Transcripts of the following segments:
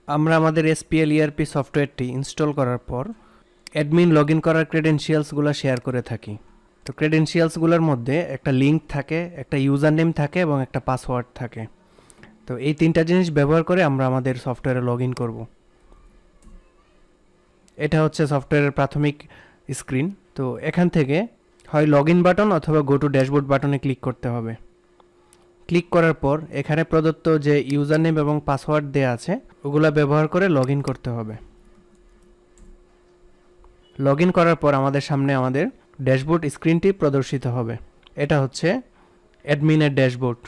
আমরা আমাদের SPL ERP সফটওয়্যারটি ইনস্টল করার পর অ্যাডমিন লগ ইন করার ক্রেডেনশিয়ালসগুলো শেয়ার করে থাকি। তো ক্রেডেনশিয়ালসগুলোর মধ্যে একটা লিঙ্ক থাকে, একটা ইউজার নেম থাকে এবং একটা পাসওয়ার্ড থাকে। তো এই তিনটা জিনিস ব্যবহার করে আমরা আমাদের সফটওয়্যারে লগ ইন করবো। এটা হচ্ছে সফটওয়্যারের প্রাথমিক স্ক্রিন। তো এখান থেকে হয় লগ ইন বাটন অথবা গো টু ড্যাশবোর্ড বাটনে ক্লিক করতে হবে। ক্লিক করার পর এখানে প্রদত্ত যে ইউজার নেম এবং পাসওয়ার্ড দেওয়া আছে ওগুলো ব্যবহার করে লগ ইন করতে হবে। লগ ইন করার পর আমাদের সামনে আমাদের ড্যাশবোর্ড স্ক্রিনটি প্রদর্শিত হবে। এটা হচ্ছে অ্যাডমিনের ড্যাশবোর্ড।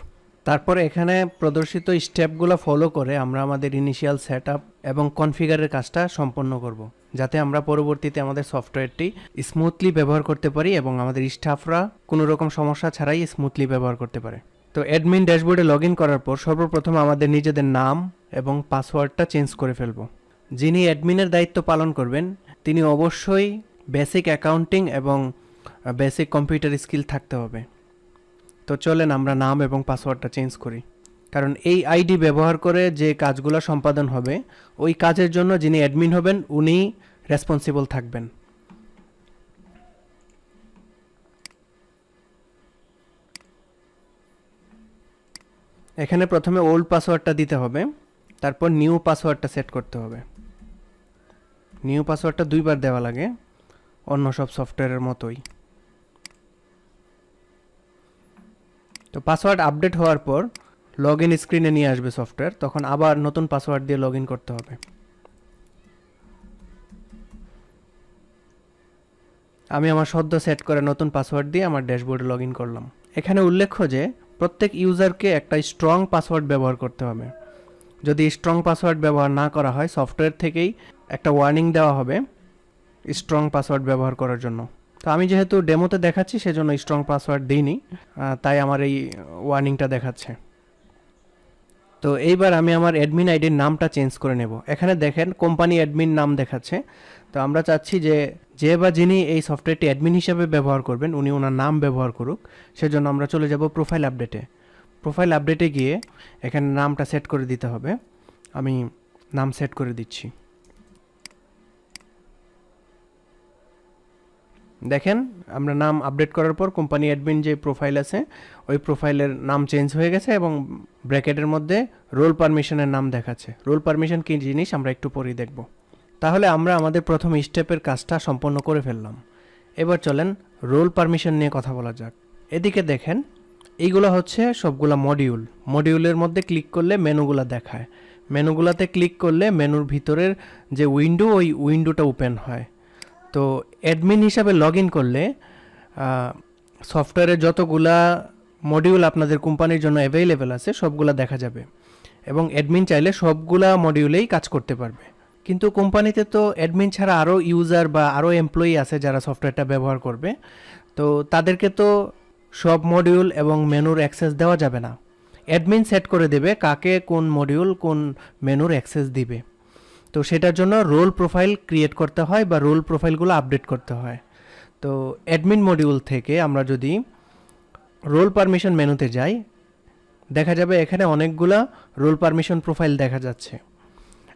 তারপরে এখানে প্রদর্শিত স্টেপগুলো ফলো করে আমরা আমাদের ইনিশিয়াল সেটআপ এবং কনফিগারের কাজটা সম্পন্ন করব, যাতে আমরা পরবর্তীতে আমাদের সফটওয়্যারটি স্মুথলি ব্যবহার করতে পারি এবং আমাদের স্টাফরা কোনো রকম সমস্যা ছাড়াই স্মুথলি ব্যবহার করতে পারে। তো অ্যাডমিন ড্যাশবোর্ডে লগ ইন করার পর সর্বপ্রথম আমাদের নিজেদের নাম এবং পাসওয়ার্ডটা চেঞ্জ করে ফেলব। যিনি অ্যাডমিনের দায়িত্ব পালন করবেন তিনি অবশ্যই বেসিক অ্যাকাউন্টিং এবং বেসিক কম্পিউটার স্কিল থাকতে হবে। তো চলেন আমরা নাম এবং পাসওয়ার্ডটা চেঞ্জ করি, কারণ এই আইডি ব্যবহার করে যে কাজগুলো সম্পাদন হবে ওই কাজের জন্য যিনি অ্যাডমিন হবেন উনি রেসপন্সিবল থাকবেন। এখানে প্রথমে ওল্ড পাসওয়ার্ডটা দিতে হবে, তারপর নিউ পাসওয়ার্ডটা সেট করতে হবে। নিউ পাসওয়ার্ডটা দুইবার দেওয়া লাগে, অন্য সব সফটওয়্যারের মতোই। তো পাসওয়ার্ড আপডেট হওয়ার পর লগ ইন স্ক্রিনে নিয়ে আসবে সফটওয়্যার, তখন আবার নতুন পাসওয়ার্ড দিয়ে লগ ইন করতে হবে। আমি আমার সদ্য সেট করে নতুন পাসওয়ার্ড দিয়ে আমার ড্যাশবোর্ডে লগ ইন করলাম। এখানে উল্লেখ্য যে প্রত্যেক ইউজারকে একটা স্ট্রং পাসওয়ার্ড ব্যবহার করতে হবে। যদি স্ট্রং পাসওয়ার্ড ব্যবহার না করা হয় সফটওয়্যার থেকেই একটা ওয়ার্নিং দেওয়া হবে স্ট্রং পাসওয়ার্ড ব্যবহার করার জন্য। তো আমি যেহেতু ডেমোতে দেখাচ্ছি সেজন্য স্ট্রং পাসওয়ার্ড দিইনি, তাই আমার এই ওয়ার্নিংটা দেখাচ্ছে। তো এইবার আমি আমার অ্যাডমিন আইডির নামটা চেঞ্জ করে নেব। এখানে দেখেন কোম্পানি অ্যাডমিন নাম দেখাচ্ছে। তো আমরা চাচ্ছি যে বা যিনি এই সফটওয়্যারটি অ্যাডমিন হিসেবে ব্যবহার করবেন উনি ওনার নাম ব্যবহার করুক, সেজন্য আমরা চলে যাব প্রোফাইল আপডেটে। প্রোফাইল আপডেটে গিয়ে এখানে নামটা সেট করে দিতে হবে। আমি নাম সেট করে দিচ্ছি। দেখেন আমরা নাম আপডেট করার পর কোম্পানি অ্যাডমিন যে প্রোফাইল আছে ওই প্রোফাইলের নাম চেঞ্জ হয়ে গেছে এবং ব্র্যাকেটের মধ্যে রোল পারমিশনের নাম দেখাচ্ছে। রোল পারমিশন কী জিনিস আমরা একটু পরেই দেখব। তাহলে আমরা আমাদের প্রথম স্টেপের কাজটা সম্পন্ন করে ফেললাম। এবার চলেন রোল পারমিশন নিয়ে কথা বলা যাক। এদিকে দেখেন এইগুলো হচ্ছে সবগুলা মডিউল। মডিউলের মধ্যে ক্লিক করলে মেনুগুলো দেখায়। মেনুগুলোতে ক্লিক করলে মেনুর ভিতরের যে উইন্ডো ওই উইন্ডোটা ওপেন হয়। তো অ্যাডমিন হিসাবে লগ ইন করলে সফটওয়্যারের যতগুলা মডিউল আপনাদের কোম্পানির জন্য অ্যাভেলেবেল আছে সবগুলা দেখা যাবে এবং অ্যাডমিন চাইলে সবগুলা মডিউলেই কাজ করতে পারবে। কিন্তু কোম্পানিতে তো অ্যাডমিন ছাড়া আরও ইউজার বা আরও এমপ্লয়ি আছে যারা সফটওয়্যারটা ব্যবহার করবে। তো তাদেরকে তো সব মডিউল এবং মেনুর অ্যাক্সেস দেওয়া যাবে না। অ্যাডমিন সেট করে দেবে কাকে কোন মডিউল কোন মেনুর অ্যাক্সেস দিবে। তো সেটার জন্য রোল প্রোফাইল ক্রিয়েট করতে হয় বা রোল প্রোফাইলগুলো আপডেট করতে হয়। তো অ্যাডমিন মডিউল থেকে আমরা যদি রোল পারমিশন মেনুতে যাই দেখা যাবে এখানে অনেকগুলা রোল পারমিশন প্রোফাইল দেখা যাচ্ছে।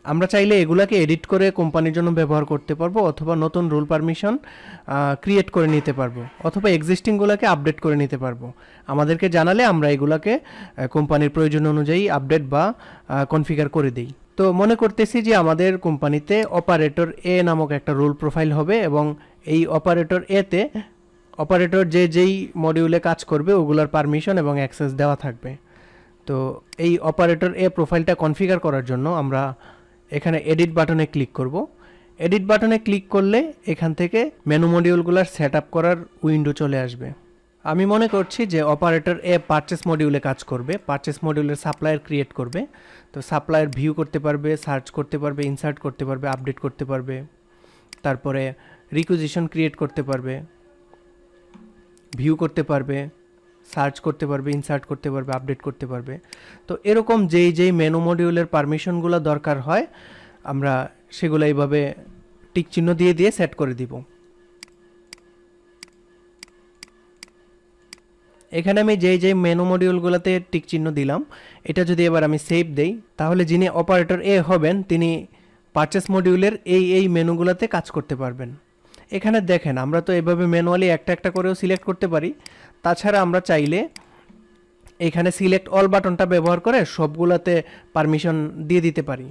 আমরা চাইলে এগুলাকে এডিট করে কোম্পানির জন্য ব্যবহার করতে পারবো অথবা নতুন রোল পারমিশন ক্রিয়েট করে নিতে পারবো অথবা এক্সিস্টিংগুলোকে আপডেট করে নিতে পারবো। আমাদেরকে জানালে আমরা এগুলাকে কোম্পানির প্রয়োজন অনুযায়ী আপডেট বা কনফিগার করে দিই। তো মনে করতেছি যে আমাদের কোম্পানিতে অপারেটর এ নামক একটা রোল প্রোফাইল হবে এবং এই অপারেটর এতে অপারেটর যেই মডিউলে কাজ করবে ওগুলোর পারমিশন এবং অ্যাক্সেস দেওয়া থাকবে। তো এই অপারেটর এ প্রোফাইলটা কনফিগার করার জন্য আমরা এখানে এডিট বাটনে ক্লিক করব। এডিট বাটনে ক্লিক করলে এখান থেকে মেনু মডিউলগুলোর সেট আপ করার উইন্ডো চলে আসবে। আমি মনে করছি যে অপারেটর এ পারচেস মডিউলে কাজ করবে, পারচেস মডিউলের সাপ্লায়ার ক্রিয়েট করবে। তো সাপ্লায়ার ভিউ করতে পারবে, সার্চ করতে পারবে, ইনসার্ট করতে পারবে, আপডেট করতে পারবে, তারপরে রিকুইজিশন ক্রিয়েট করতে পারবে, ভিউ করতে পারবে, সার্চ করতে পারবে, ইনসার্ট করতে পারবে, আপডেট করতে পারবে। তো এরকম যেই মেনু মডিউলের পারমিশনগুলো দরকার হয় আমরা সেগুলো এইভাবে টিক চিহ্ন দিয়ে দিয়ে সেট করে দিব। এখানে আমি যেই মেনু মডিউলগুলোতে টিক চিহ্ন দিলাম, এটা যদি এবার আমি সেভ দেই, তাহলে যিনি অপারেটর এ হবেন তিনি পারচেস মডিউলের এই মেনুগুলোতে কাজ করতে পারবেন। এখানে দেখেন আমরা তো এভাবে ম্যানুয়ালি একটা একটা করেও সিলেক্ট করতে পারি। তাছাড়া আমরা চাইলে এখানে সিলেক্ট অল বাটনটা ব্যবহার করে সবগুলোতে পারমিশন দিয়ে দিতে পারি।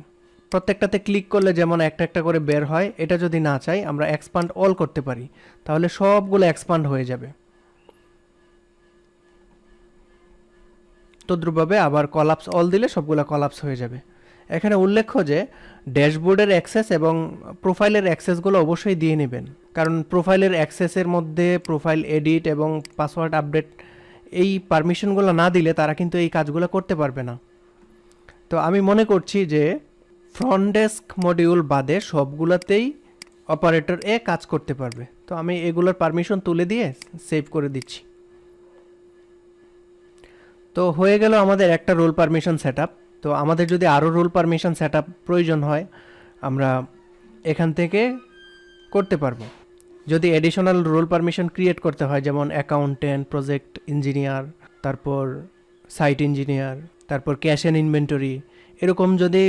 প্রত্যেকটাতে ক্লিক করলে যেমন একটা একটা করে বের হয়, এটা যদি না চাই আমরা এক্সপান্ড অল করতে পারি, তাহলে সবগুলো এক্সপান্ড হয়ে যাবে। তদ্রুপভাবে আবার কলাপস অল দিলে সবগুলো কলাপস হয়ে যাবে। এখানে উল্লেখ্য যে ড্যাশবোর্ডের অ্যাক্সেস এবং প্রোফাইলের অ্যাক্সেসগুলো অবশ্যই দিয়ে নেবেন, কারণ প্রোফাইলের অ্যাক্সেসের মধ্যে প্রোফাইল এডিট এবং পাসওয়ার্ড আপডেট এই পারমিশনগুলো না দিলে তারা কিন্তু এই কাজগুলো করতে পারবে না। তো আমি মনে করছি যে ফ্রন্ট ডেস্ক মডিউল বাদে সবগুলোতেই অপারেটর এ কাজ করতে পারবে। তো আমি এগুলোর পারমিশন তুলে দিয়ে সেভ করে দিচ্ছি। তো হয়ে গেল আমাদের একটা রোল পারমিশন সেটআপ। তো আমাদের যদি আরও রোল পারমিশন সেটআপ প্রয়োজন হয় আমরা এখান থেকে করতে পারবো। যদি এডিশনাল রোল পারমিশন ক্রিয়েট করতে হয়, যেমন অ্যাকাউন্টেন্ট, প্রজেক্ট ইঞ্জিনিয়ার, তারপর সাইট ইঞ্জিনিয়ার, তারপর ক্যাশ অ্যান্ড ইনভেন্টরি, এরকম যদি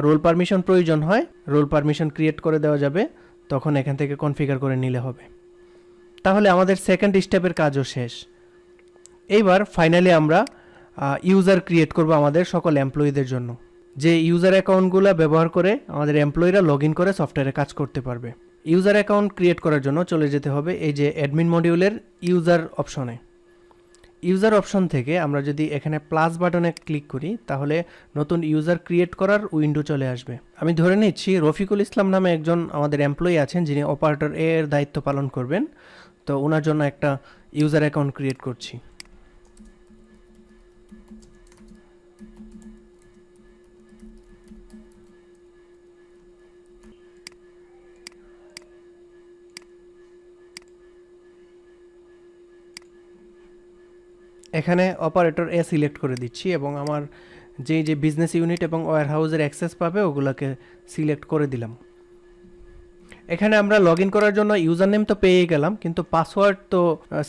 রোল পারমিশন প্রয়োজন হয় রোল পারমিশন ক্রিয়েট করে দেওয়া যাবে, তখন এখান থেকে কনফিগার করে নিলে হবে। তাহলে আমাদের সেকেন্ড স্টেপের কাজও শেষ। এইবার ফাইনালি আমরা ইউজার ক্রিয়েট করব আমাদের সকল এমপ্লয়ীদের জন্য, যে ইউজার অ্যাকাউন্টগুলো ব্যবহার করে আমাদের এমপ্লয়িরা লগ ইন করে সফটওয়্যারে কাজ করতে পারবে। ইউজার অ্যাকাউন্ট ক্রিয়েট করার জন্য চলে যেতে হবে এই যে অ্যাডমিন মডিউলের ইউজার অপশনে। ইউজার অপশন থেকে আমরা যদি এখানে প্লাস বাটনে ক্লিক করি তাহলে নতুন ইউজার ক্রিয়েট করার উইন্ডো চলে আসবে। আমি ধরে নিচ্ছি রফিকুল ইসলাম নামে একজন আমাদের এমপ্লয়ি আছেন যিনি অপারেটর এ এর দায়িত্ব পালন করবেন। তো ওনার জন্য একটা ইউজার অ্যাকাউন্ট ক্রিয়েট করছি। এখানে অপারেটর এ সিলেক্ট করে দিচ্ছি এবং আমার যে বিজনেস ইউনিট এবং ওয়্যার হাউসের অ্যাক্সেস পাবে ওগুলোকে সিলেক্ট করে দিলাম। এখানে আমরা লগ ইন করার জন্য ইউজার নেম তো পেয়ে গেলাম, কিন্তু পাসওয়ার্ড তো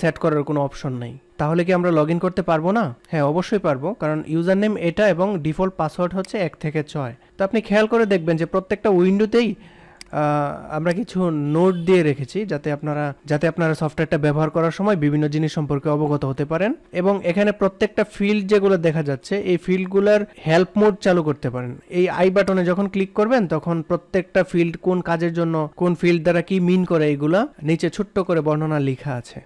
সেট করার কোনো অপশন নেই। তাহলে কি আমরা লগ ইন করতে পারবো না? হ্যাঁ, অবশ্যই পারবো, কারণ ইউজার নেম এটা এবং ডিফল্ট পাসওয়ার্ড হচ্ছে 1 থেকে 6। তো আপনি খেয়াল করে দেখবেন যে প্রত্যেকটা উইন্ডোতেই আমরা কিছু নোট দিয়ে রেখেছি যাতে আপনারা সফটওয়্যারটা ব্যবহার করার সময় বিভিন্ন জিনিস সম্পর্কে অবগত হতে পারেন। এবং এখানে প্রত্যেকটা ফিল্ড যেগুলো দেখা যাচ্ছে এই ফিল্ডগুলোর হেল্প মোড চালু করতে পারেন। এই আই বাটনে যখন ক্লিক করবেন তখন প্রত্যেকটা ফিল্ড কোন কাজের জন্য, কোন ফিল্ড দ্বারা কি মিন করে, এগুলা নিচে ছোট্ট করে বর্ণনা লেখা আছে।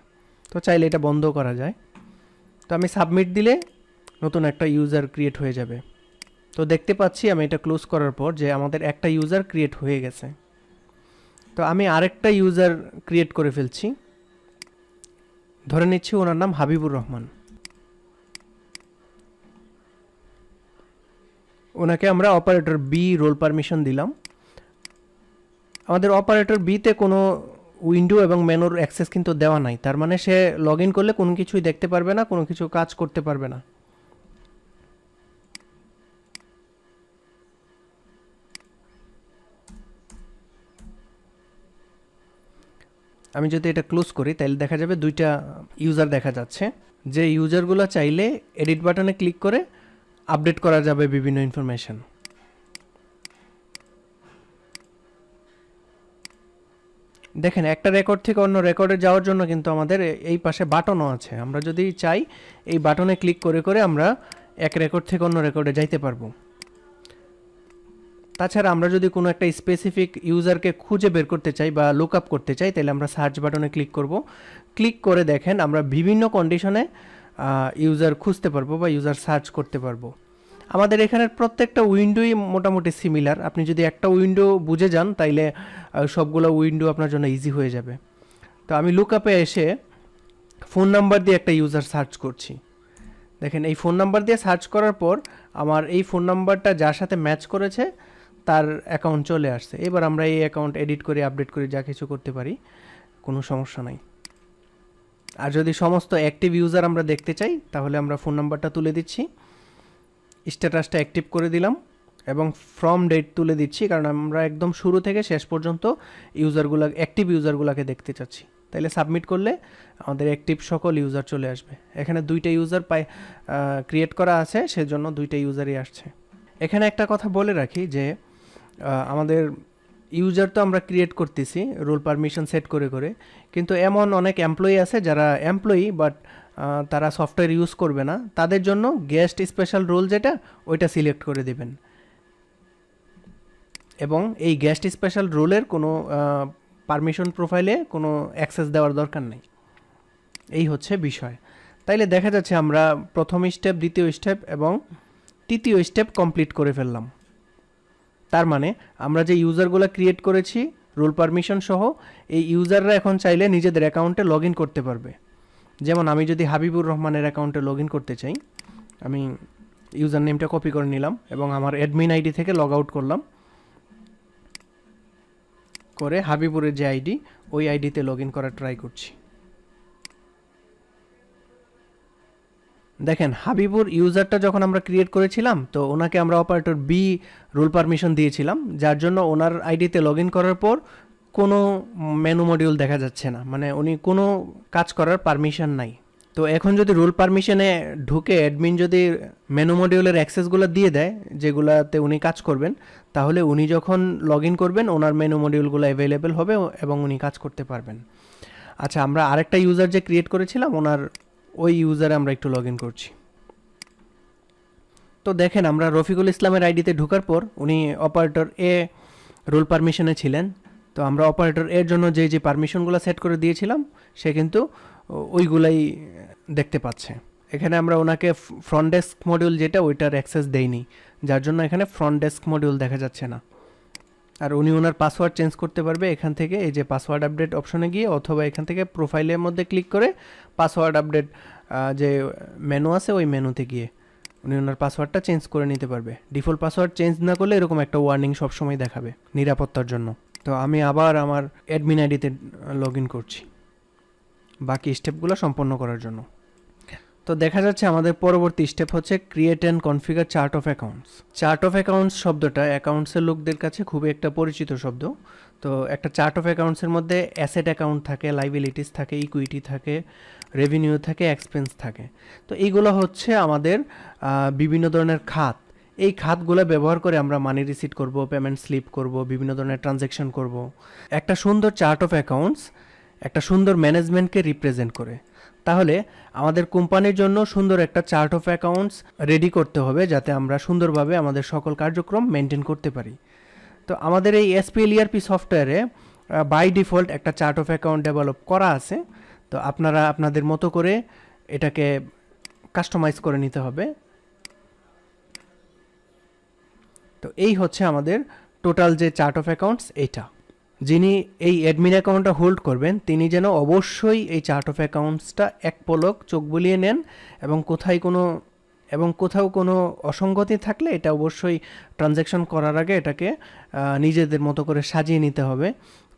তো চাইলে এটা বন্ধ করা যায়। তো আমি সাবমিট দিলে নতুন একটা ইউজার ক্রিয়েট হয়ে যাবে। তো দেখতে পাচ্ছি আমি এটা ক্লোজ করার পর যে আমাদের একটা ইউজার ক্রিয়েট হয়ে গেছে। তো আমি আরেকটা ইউজার ক্রিয়েট করে ফেলছি। ধরে নিচ্ছি ওনার নাম হাবিবুর রহমান। ওনাকে আমরা অপারেটর বি রোল পারমিশন দিলাম। আমাদের অপারেটর বিতে কোনো উইন্ডো এবং মেনুর অ্যাক্সেস কিন্তু দেওয়া নাই, তার মানে সে লগ ইন করলে কোনো কিছুই দেখতে পারবে না, কোনো কিছু কাজ করতে পারবে না। আমি যদি এটা ক্লোজ করি তাহলে দেখা যাবে দুইটা ইউজার দেখা যাচ্ছে, যে ইউজারগুলো চাইলে এডিট বাটনে ক্লিক করে আপডেট করা যাবে বিভিন্ন ইনফরমেশন। দেখেন একটা রেকর্ড থেকে অন্য রেকর্ডে যাওয়ার জন্য কিন্তু আমাদের এই পাশে বাটনও আছে। আমরা যদি চাই এই বাটনে ক্লিক করে করে আমরা এক রেকর্ড থেকে অন্য রেকর্ডে যাইতে পারবো। তাছাড়া আমরা যদি কোনো একটা স্পেসিফিক ইউজারকে খুঁজে বের করতে চাই বা লুক আপ করতে চাই তাহলে আমরা সার্চ বাটনে ক্লিক করব। ক্লিক করে দেখেন আমরা বিভিন্ন কন্ডিশনে ইউজার খুঁজতে পারবো বা ইউজার সার্চ করতে পারবো। আমাদের এখানের প্রত্যেকটা উইন্ডোই মোটামুটি সিমিলার। আপনি যদি একটা উইন্ডো বুঝে যান তাইলে সবগুলো উইন্ডো আপনার জন্য ইজি হয়ে যাবে। তো আমি লুক আপে এসে ফোন নাম্বার দিয়ে একটা ইউজার সার্চ করছি। দেখেন এই ফোন নাম্বার দিয়ে সার্চ করার পর আমার এই ফোন নাম্বারটা যার সাথে ম্যাচ করেছে তার অ্যাকাউন্ট চলে আসছে। এবার আমরা এই অ্যাকাউন্ট এডিট করে আপডেট করে যা কিছু করতে পারি, কোনো সমস্যা নাই। আর যদি সমস্ত অ্যাক্টিভ ইউজার আমরা দেখতে চাই তাহলে আমরা ফোন নাম্বারটা তুলে দিচ্ছি, স্ট্যাটাসটা অ্যাক্টিভ করে দিলাম এবং ফ্রম ডেট তুলে দিচ্ছি, কারণ আমরা একদম শুরু থেকে শেষ পর্যন্ত অ্যাক্টিভ ইউজারগুলোকে দেখতে চাচ্ছি। তাইলে সাবমিট করলে আমাদের অ্যাক্টিভ সকল ইউজার চলে আসবে। এখানে 2টা ইউজার ক্রিয়েট করা আছে, সেজন্য 2টা ইউজারই আসছে। এখানে একটা কথা বলে রাখি যে আমাদের ইউজার তো আমরা ক্রিয়েট করতেছি রোল পারমিশন সেট করে করে, কিন্তু এমন অনেক এমপ্লয়ি আছে যারা এমপ্লয়ি বাট তারা সফটওয়্যার ইউজ করবে না, তাদের জন্য গেস্ট স্পেশাল রোল যেটা ওইটা সিলেক্ট করে দিবেন, এবং এই গেস্ট স্পেশাল রোলের কোনো পারমিশন প্রোফাইলে কোনো অ্যাক্সেস দেওয়ার দরকার নেই। এই হচ্ছে বিষয়। তাইলে দেখা যাচ্ছে আমরা প্রথম স্টেপ, দ্বিতীয় স্টেপ এবং তৃতীয় স্টেপ কমপ্লিট করে ফেললাম। তার মানে আমরা যে ইউজারগুলো ক্রিয়েট করেছি রোল পারমিশন সহ, এই ইউজাররা এখন চাইলে নিজেদের অ্যাকাউন্টে লগ ইন করতে পারবে। যেমন আমি যদি হাবিবুর রহমানের অ্যাকাউন্টে লগ ইন করতে চাই, আমি ইউজার নেমটা কপি করে নিলাম এবং আমার অ্যাডমিন আইডি থেকে লগ আউট করলাম, করে হাবিবুরের যে আইডি ওই আইডিতে লগ ইন করার ট্রাই করছি। দেখেন হাবিবুর ইউজারটা যখন আমরা ক্রিয়েট করেছিলাম, তো ওনাকে আমরা অপারেটর বি রোল পারমিশন দিয়েছিলাম, যার জন্য ওনার আইডিতে লগ ইন করার পর কোনো মেনু মডিউল দেখা যাচ্ছে না, মানে উনি কোনো কাজ করার পারমিশন নাই। তো এখন যদি রোল পারমিশনে ঢুকে অ্যাডমিন যদি মেনু মডিউলের অ্যাক্সেসগুলো দিয়ে দেয় যেগুলাতে উনি কাজ করবেন, তাহলে উনি যখন লগ ইন করবেন ওনার মেনু মডিউলগুলো অ্যাভেলেবেল হবে এবং উনি কাজ করতে পারবেন। আচ্ছা, আমরা আরেকটা ইউজার যে ক্রিয়েট করেছিলাম ওনার ওই ইউজারে আমরা একটু লগ ইন করছি। তো দেখেন আমরা রফিকুল ইসলামের আইডিতে ঢোকার পর উনি অপারেটর এ রোল পারমিশনে ছিলেন। তো আমরা অপারেটর এর জন্য যে যে পারমিশনগুলো সেট করে দিয়েছিলাম সে কিন্তু ওইগুলাই দেখতে পাচ্ছে। এখানে আমরা ওনাকে ফ্রন্ট ডেস্ক মডিউল যেটা ওইটার অ্যাক্সেস দেইনি, যার জন্য এখানে ফ্রন্ট ডেস্ক মডিউল দেখা যাচ্ছে না। আর উনি ওনার পাসওয়ার্ড চেঞ্জ করতে পারবে এখান থেকে, এই যে পাসওয়ার্ড আপডেট অপশনে গিয়ে, অথবা এখান থেকে প্রোফাইলের মধ্যে ক্লিক করে পাসওয়ার্ড আপডেট যে মেনু আছে ওই মেনুতে গিয়ে উনি ওনার পাসওয়ার্ডটা চেঞ্জ করে নিতে পারবে। ডিফল্ট পাসওয়ার্ড চেঞ্জ না করলে এরকম একটা ওয়ার্নিং সবসময় দেখাবে নিরাপত্তার জন্য। তো আমি আবার আমার অ্যাডমিন আইডিতে লগ ইন করছি বাকি স্টেপগুলো সম্পন্ন করার জন্য। তো দেখা যাচ্ছে আমাদের পরবর্তী স্টেপ হচ্ছে create and configure chart of accounts. Chart of accounts শব্দটা অ্যাকাউন্টসের লোকদের কাছে খুবই একটা পরিচিত শব্দ। তো একটা চার্ট অফ অ্যাকাউন্টসের মধ্যে অ্যাসেট অ্যাকাউন্ট থাকে, লাইবিলিটিস থাকে, ইকুইটি থাকে, রেভিনিউ থাকে, এক্সপেন্স থাকে। তো এইগুলো হচ্ছে আমাদের বিভিন্ন ধরনের খাত। এই খাতগুলো ব্যবহার করে আমরা মানি রিসিট করব, পেমেন্ট স্লিপ করব, বিভিন্ন ধরনের ট্রানজ্যাকশন করব। একটা সুন্দর চার্ট অফ অ্যাকাউন্টস একটা সুন্দর ম্যানেজমেন্টকে রিপ্রেজেন্ট করে। তাহলে আমাদের কোম্পানির জন্য সুন্দর একটা চার্ট অফ অ্যাকাউন্টস রেডি করতে হবে, যাতে আমরা সুন্দরভাবে আমাদের সকল কার্যক্রম মেনটেন করতে পারি। তো আমাদের এই এসপিএল ইআরপি সফটওয়্যারে বাই ডিফল্ট একটা চার্ট অফ অ্যাকাউন্ট ডেভেলপ করা আছে। তো আপনারা আপনাদের মতো করে এটাকে কাস্টমাইজ করে নিতে হবে। তো এই হচ্ছে আমাদের টোটাল যে চার্ট অফ অ্যাকাউন্টস এইটা। যিনি এই অ্যাডমিন অ্যাকাউন্টটা হোল্ড করবেন তিনি যেন অবশ্যই এই চার্ট অফ অ্যাকাউন্টসটা এক পলক চোখ বুলিয়ে নেন, এবং কোথাও কোনো অসঙ্গতি থাকলে এটা অবশ্যই ট্রানজ্যাকশন করার আগে এটাকে নিজেদের মতো করে সাজিয়ে নিতে হবে।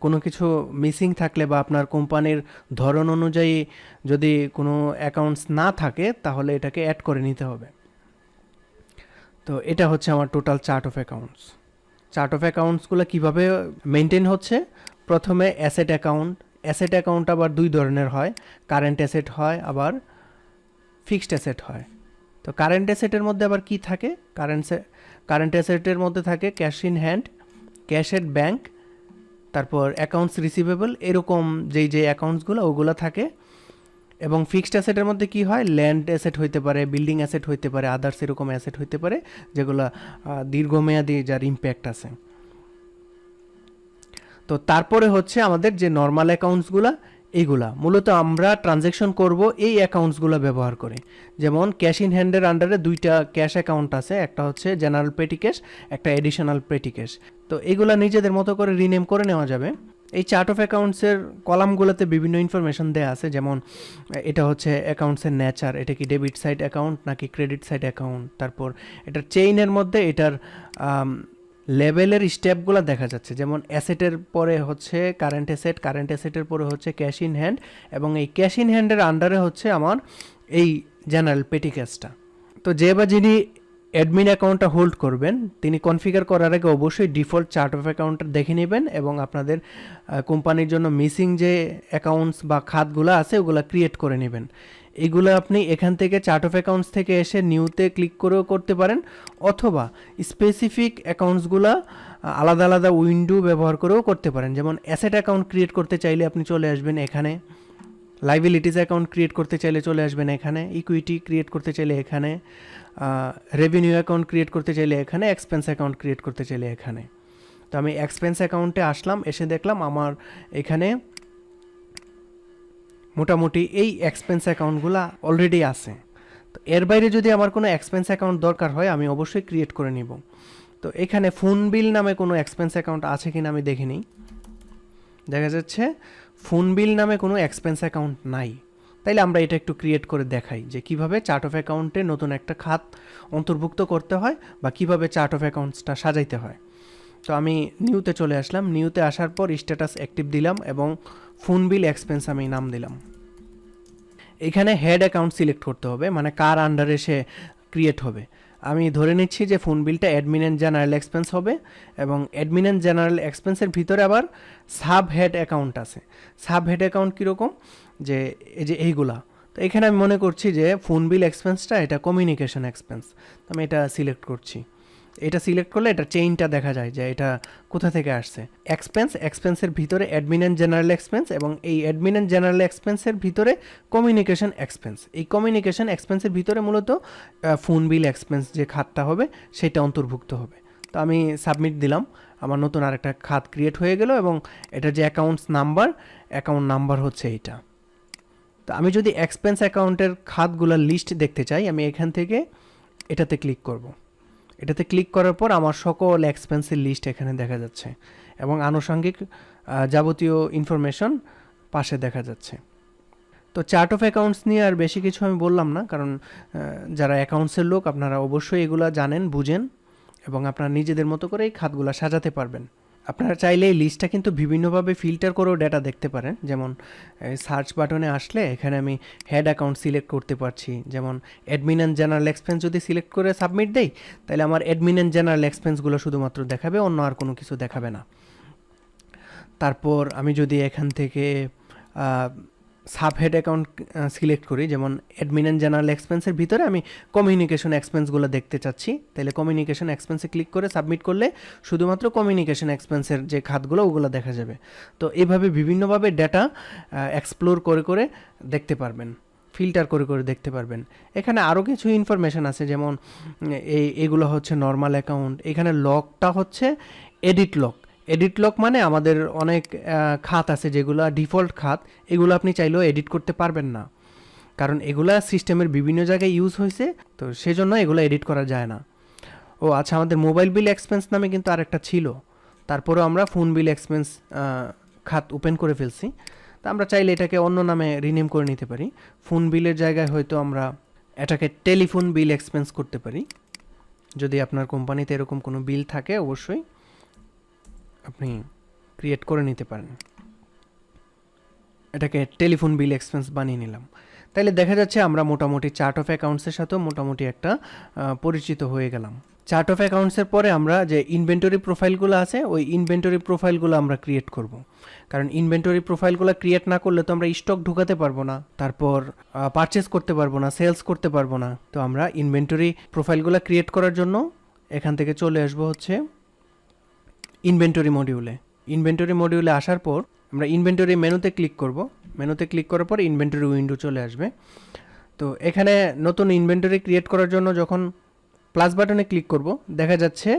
কোনো কিছু মিসিং থাকলে বা আপনার কোম্পানির ধরন অনুযায়ী যদি কোনো অ্যাকাউন্টস না থাকে তাহলে এটাকে অ্যাড করে নিতে হবে। তো এটা হচ্ছে আমার total chart of accounts. Chart of অ্যাকাউন্টসগুলো কীভাবে মেনটেন হচ্ছে, প্রথমে অ্যাসেট অ্যাকাউন্ট আবার দুই ধরনের হয়, কারেন্ট অ্যাসেট হয় আবার ফিক্সড অ্যাসেট হয়। তো কারেন্ট অ্যাসেটের মধ্যে আবার কি থাকে, কারেন্ট অ্যাসেটের মধ্যে থাকে cash in hand, cash at bank, তারপর অ্যাকাউন্টস রিসিভেবল, এরকম যে অ্যাকাউন্টসগুলো ওগুলো থাকে। এবং ফিক্সড অ্যাসেটের মধ্যে কি হয়, ল্যান্ড অ্যাসেট হইতে পারে, বিল্ডিং অ্যাসেট হইতে পারে, আদার্স এরকম অ্যাসেট হইতে পারে যেগুলো দীর্ঘমেয়াদী যার ইম্প্যাক্ট আছে। তো তারপরে হচ্ছে আমাদের যে নর্মাল অ্যাকাউন্টসগুলো, এইগুলা মূলত আমরা ট্রানজ্যাকশন করব এই অ্যাকাউন্টসগুলো ব্যবহার করে। যেমন ক্যাশ ইন হ্যান্ডের আন্ডারে দুইটা ক্যাশ অ্যাকাউন্ট আছে, একটা হচ্ছে জেনারেল পেটি ক্যাশ, একটা এডিশনাল পেটি ক্যাশ। তো এগুলা নিজেদের মতো করে রিনেম করে নেওয়া যাবে। এই চার্ট অফ অ্যাকাউন্টসের কলামগুলোতে বিভিন্ন ইনফরমেশন দেওয়া আছে, যেমন এটা হচ্ছে অ্যাকাউন্টসের নেচার, এটা কি ডেবিট সাইড অ্যাকাউন্ট নাকি ক্রেডিট সাইড অ্যাকাউন্ট, তারপর এটার চেইনের মধ্যে এটার লেভেলের স্টেপগুলো দেখা যাচ্ছে। যেমন অ্যাসেটের পরে হচ্ছে কারেন্ট অ্যাসেটের পরে হচ্ছে ক্যাশ ইন হ্যান্ড, এবং এই ক্যাশ ইন হ্যান্ডের আন্ডারে হচ্ছে আমার এই জেনারেল পেটি ক্যাশটা। তো যে বা যিনি অ্যাডমিন অ্যাকাউন্টটা হোল্ড করবেন তিনি কনফিগার করার আগে অবশ্যই ডিফল্ট চার্ট অফ অ্যাকাউন্টটা দেখে নেবেন এবং আপনাদের কোম্পানির জন্য মিসিং যে অ্যাকাউন্টস বা খাতগুলো আছে ওগুলো ক্রিয়েট করে নেবেন। এগুলো আপনি এখান থেকে চার্ট অফ অ্যাকাউন্টস থেকে এসে নিউতে ক্লিক করেও করতে পারেন, অথবা স্পেসিফিক অ্যাকাউন্টসগুলো আলাদা আলাদা উইন্ডো ব্যবহার করেও করতে পারেন। যেমন অ্যাসেট অ্যাকাউন্ট ক্রিয়েট করতে চাইলে আপনি চলে আসবেন এখানে, লাইবিলিটিস অ্যাকাউন্ট ক্রিয়েট করতে চাইলে চলে আসবেন এখানে, ইকুইটি ক্রিয়েট করতে চাইলে এখানে, রেভিনিউ অ্যাকাউন্ট ক্রিয়েট করতে চাইলে এখানে, এক্সপেন্স অ্যাকাউন্ট ক্রিয়েট করতে চাইলে এখানে। তো আমি এক্সপেন্স অ্যাকাউন্টে আসলাম, এসে দেখলাম আমার এখানে মোটামুটি এই এক্সপেন্স অ্যাকাউন্টগুলো অলরেডি আছে। তো এর বাইরে যদি আমার কোনো এক্সপেন্স অ্যাকাউন্ট দরকার হয় আমি অবশ্যই ক্রিয়েট করে নিব। তো এখানে ফোন বিল নামে কোনো এক্সপেন্স অ্যাকাউন্ট আছে কিনা আমি দেখে নিই। দেখা যাচ্ছে ফোন বিল নামে কোনো এক্সপেন্স অ্যাকাউন্ট নাই। তাইলে আমরা এটা একটু ক্রিয়েট করে দেখাই যে কিভাবে চার্ট অফ অ্যাকাউন্টে নতুন একটা খাত অন্তর্ভুক্ত করতে হয় বা কিভাবে চার্ট অফ অ্যাকাউন্টসটা সাজাইতে হয়। তো আমি নিউতে চলে আসলাম, নিউতে আসার পর স্ট্যাটাস অ্যাক্টিভ দিলাম এবং ফোন বিল এক্সপেন্স আমি নাম দিলাম। এখানে হেড অ্যাকাউন্ট সিলেক্ট করতে হবে, মানে কার আন্ডারে সে ক্রিয়েট হবে। আমি ধরে নিচ্ছি যে ফোন বিলটা অ্যাডমিন অ্যান্ড জেনারেল এক্সপেন্স হবে এবং অ্যাডমিন অ্যান্ড জেনারেল এক্সপেন্সের ভিতরে আবার সাব হেড অ্যাকাউন্ট আছে। সাব হেড অ্যাকাউন্ট কীরকম, যে এই যে এইগুলা। তো এখানে আমি মনে করছি যে ফোন বিল এক্সপেন্সটা এটা কমিউনিকেশন এক্সপেন্স, আমি এটা সিলেক্ট করছি। এটা সিলেক্ট করলে এটা চেইনটা দেখা যায় যে এটা কোথা থেকে আসছে। এক্সপেন্সের ভিতরে অ্যাডমিন অ্যান্ড জেনারেল এক্সপেন্স এবং এই অ্যাডমিন অ্যান্ড জেনারেল এক্সপেন্সের ভিতরে কমিউনিকেশন এক্সপেন্স। এই কমিউনিকেশন এক্সপেন্সের ভিতরে মূলত ফোন বিল এক্সপেন্স যে খাতটা হবে সেটা অন্তর্ভুক্ত হবে। তো আমি সাবমিট দিলাম, আমার নতুন আরেকটা খাত ক্রিয়েট হয়ে গেল এবং এটা যে অ্যাকাউন্ট নাম্বার হচ্ছে এইটা। তো আমি যদি এক্সপেন্স অ্যাকাউন্টের খাতগুলোর লিস্ট দেখতে চাই আমি এখান থেকে এটাতে ক্লিক করব। এটাতে ক্লিক করার পর আমার সকল এক্সপেন্সের লিস্ট এখানে দেখা যাচ্ছে এবং আনুষঙ্গিক যাবতীয় ইনফরমেশন পাশে দেখা যাচ্ছে। তো চার্ট অফ অ্যাকাউন্টস নিয়ে আর বেশি কিছু আমি বললাম না, কারণ যারা অ্যাকাউন্টসের লোক আপনারা অবশ্যই এগুলো জানেন, বুঝেন এবং আপনারা নিজেদের মতো করে এই খাতগুলো সাজাতে পারবেন। আপনারা চাইলে এই লিস্টটা কিন্তু বিভিন্নভাবে ফিল্টার করেও ডেটা দেখতে পারেন। যেমন সার্চ বাটনে আসলে এখানে আমি হেড অ্যাকাউন্ট সিলেক্ট করতে পারছি। যেমন অ্যাডমিন অ্যান্ড জেনারেল এক্সপেন্স যদি সিলেক্ট করে সাবমিট দেই তাহলে আমার অ্যাডমিন অ্যান্ড জেনারেল এক্সপেন্সগুলো শুধুমাত্র দেখাবে, অন্য আর কোনো কিছু দেখাবে না। তারপর আমি যদি এখান থেকে সাব হেড অ্যাকাউন্ট সিলেক্ট করি, যেমন অ্যাডমিন অ্যান্ড জেনারেল এক্সপেন্সের ভিতরে আমি কমিউনিকেশন এক্সপেন্সগুলো দেখতে চাচ্ছি, তাহলে কমিউনিকেশন এক্সপেন্সে ক্লিক করে সাবমিট করলে শুধুমাত্র কমিউনিকেশন এক্সপেন্সের যে খাতগুলো ওগুলো দেখা যাবে। তো এইভাবে বিভিন্নভাবে ডেটা এক্সপ্লোর করে করে দেখতে পারবেন, ফিল্টার করে করে দেখতে পারবেন। এখানে আরও কিছু ইনফরমেশান আছে, যেমন এগুলো হচ্ছে নর্মাল অ্যাকাউন্ট। এখানে লকটা হচ্ছে এডিট লক মানে আমাদের অনেক খাত আছে যেগুলো ডিফল্ট খাত, এগুলো আপনি চাইলেও এডিট করতে পারবেন না, কারণ এগুলা সিস্টেমের বিভিন্ন জায়গায় ইউজ হয়েছে, তো সেজন্য এগুলো এডিট করা যায় না। ও আচ্ছা, আমাদের মোবাইল বিল এক্সপেন্স নামে কিন্তু আরেকটা ছিল, তারপরেও আমরা ফোন বিল এক্সপেন্স খাত ওপেন করে ফেলছি। তা আমরা চাইলে এটাকে অন্য নামে রিনেম করে নিতে পারি। ফোন বিলের জায়গায় হয়তো আমরা এটাকে টেলিফোন বিল এক্সপেন্স করতে পারি। যদি আপনার কোম্পানিতে এরকম কোনো বিল থাকে অবশ্যই আপনি ক্রিয়েট করে নিতে পারেন। এটাকে টেলিফোন বিল এক্সপেন্স বানিয়ে নিলাম। তাইলে দেখা যাচ্ছে আমরা মোটামুটি চার্ট অফ অ্যাকাউন্টসের সাথেও মোটামুটি একটা পরিচিত হয়ে গেলাম। চার্ট অফ অ্যাকাউন্টসের পরে আমরা যে ইনভেন্টরি প্রোফাইলগুলো আছে ওই ইনভেন্টরি প্রোফাইলগুলো আমরা ক্রিয়েট করব, কারণ ইনভেন্টরি প্রোফাইলগুলো ক্রিয়েট না করলে তো আমরা স্টক ঢুকাতে পারবো না, তারপর পারচেস করতে পারবো না, সেলস করতে পারবো না। তো আমরা ইনভেন্টরি প্রোফাইলগুলো ক্রিয়েট করার জন্য এখান থেকে চলে আসবো হচ্ছে ইনভেন্টরি মডিউলে আসার পর আমরা ইনভেন্টরি মেনুতে ক্লিক করব। মেনুতে ক্লিক করার পর ইনভেন্টরি উইন্ডো চলে আসবে। তো এখানে নতুন ইনভেন্টরি ক্রিয়েট করার জন্য যখন প্লাস বাটনে ক্লিক করব দেখা যাচ্ছে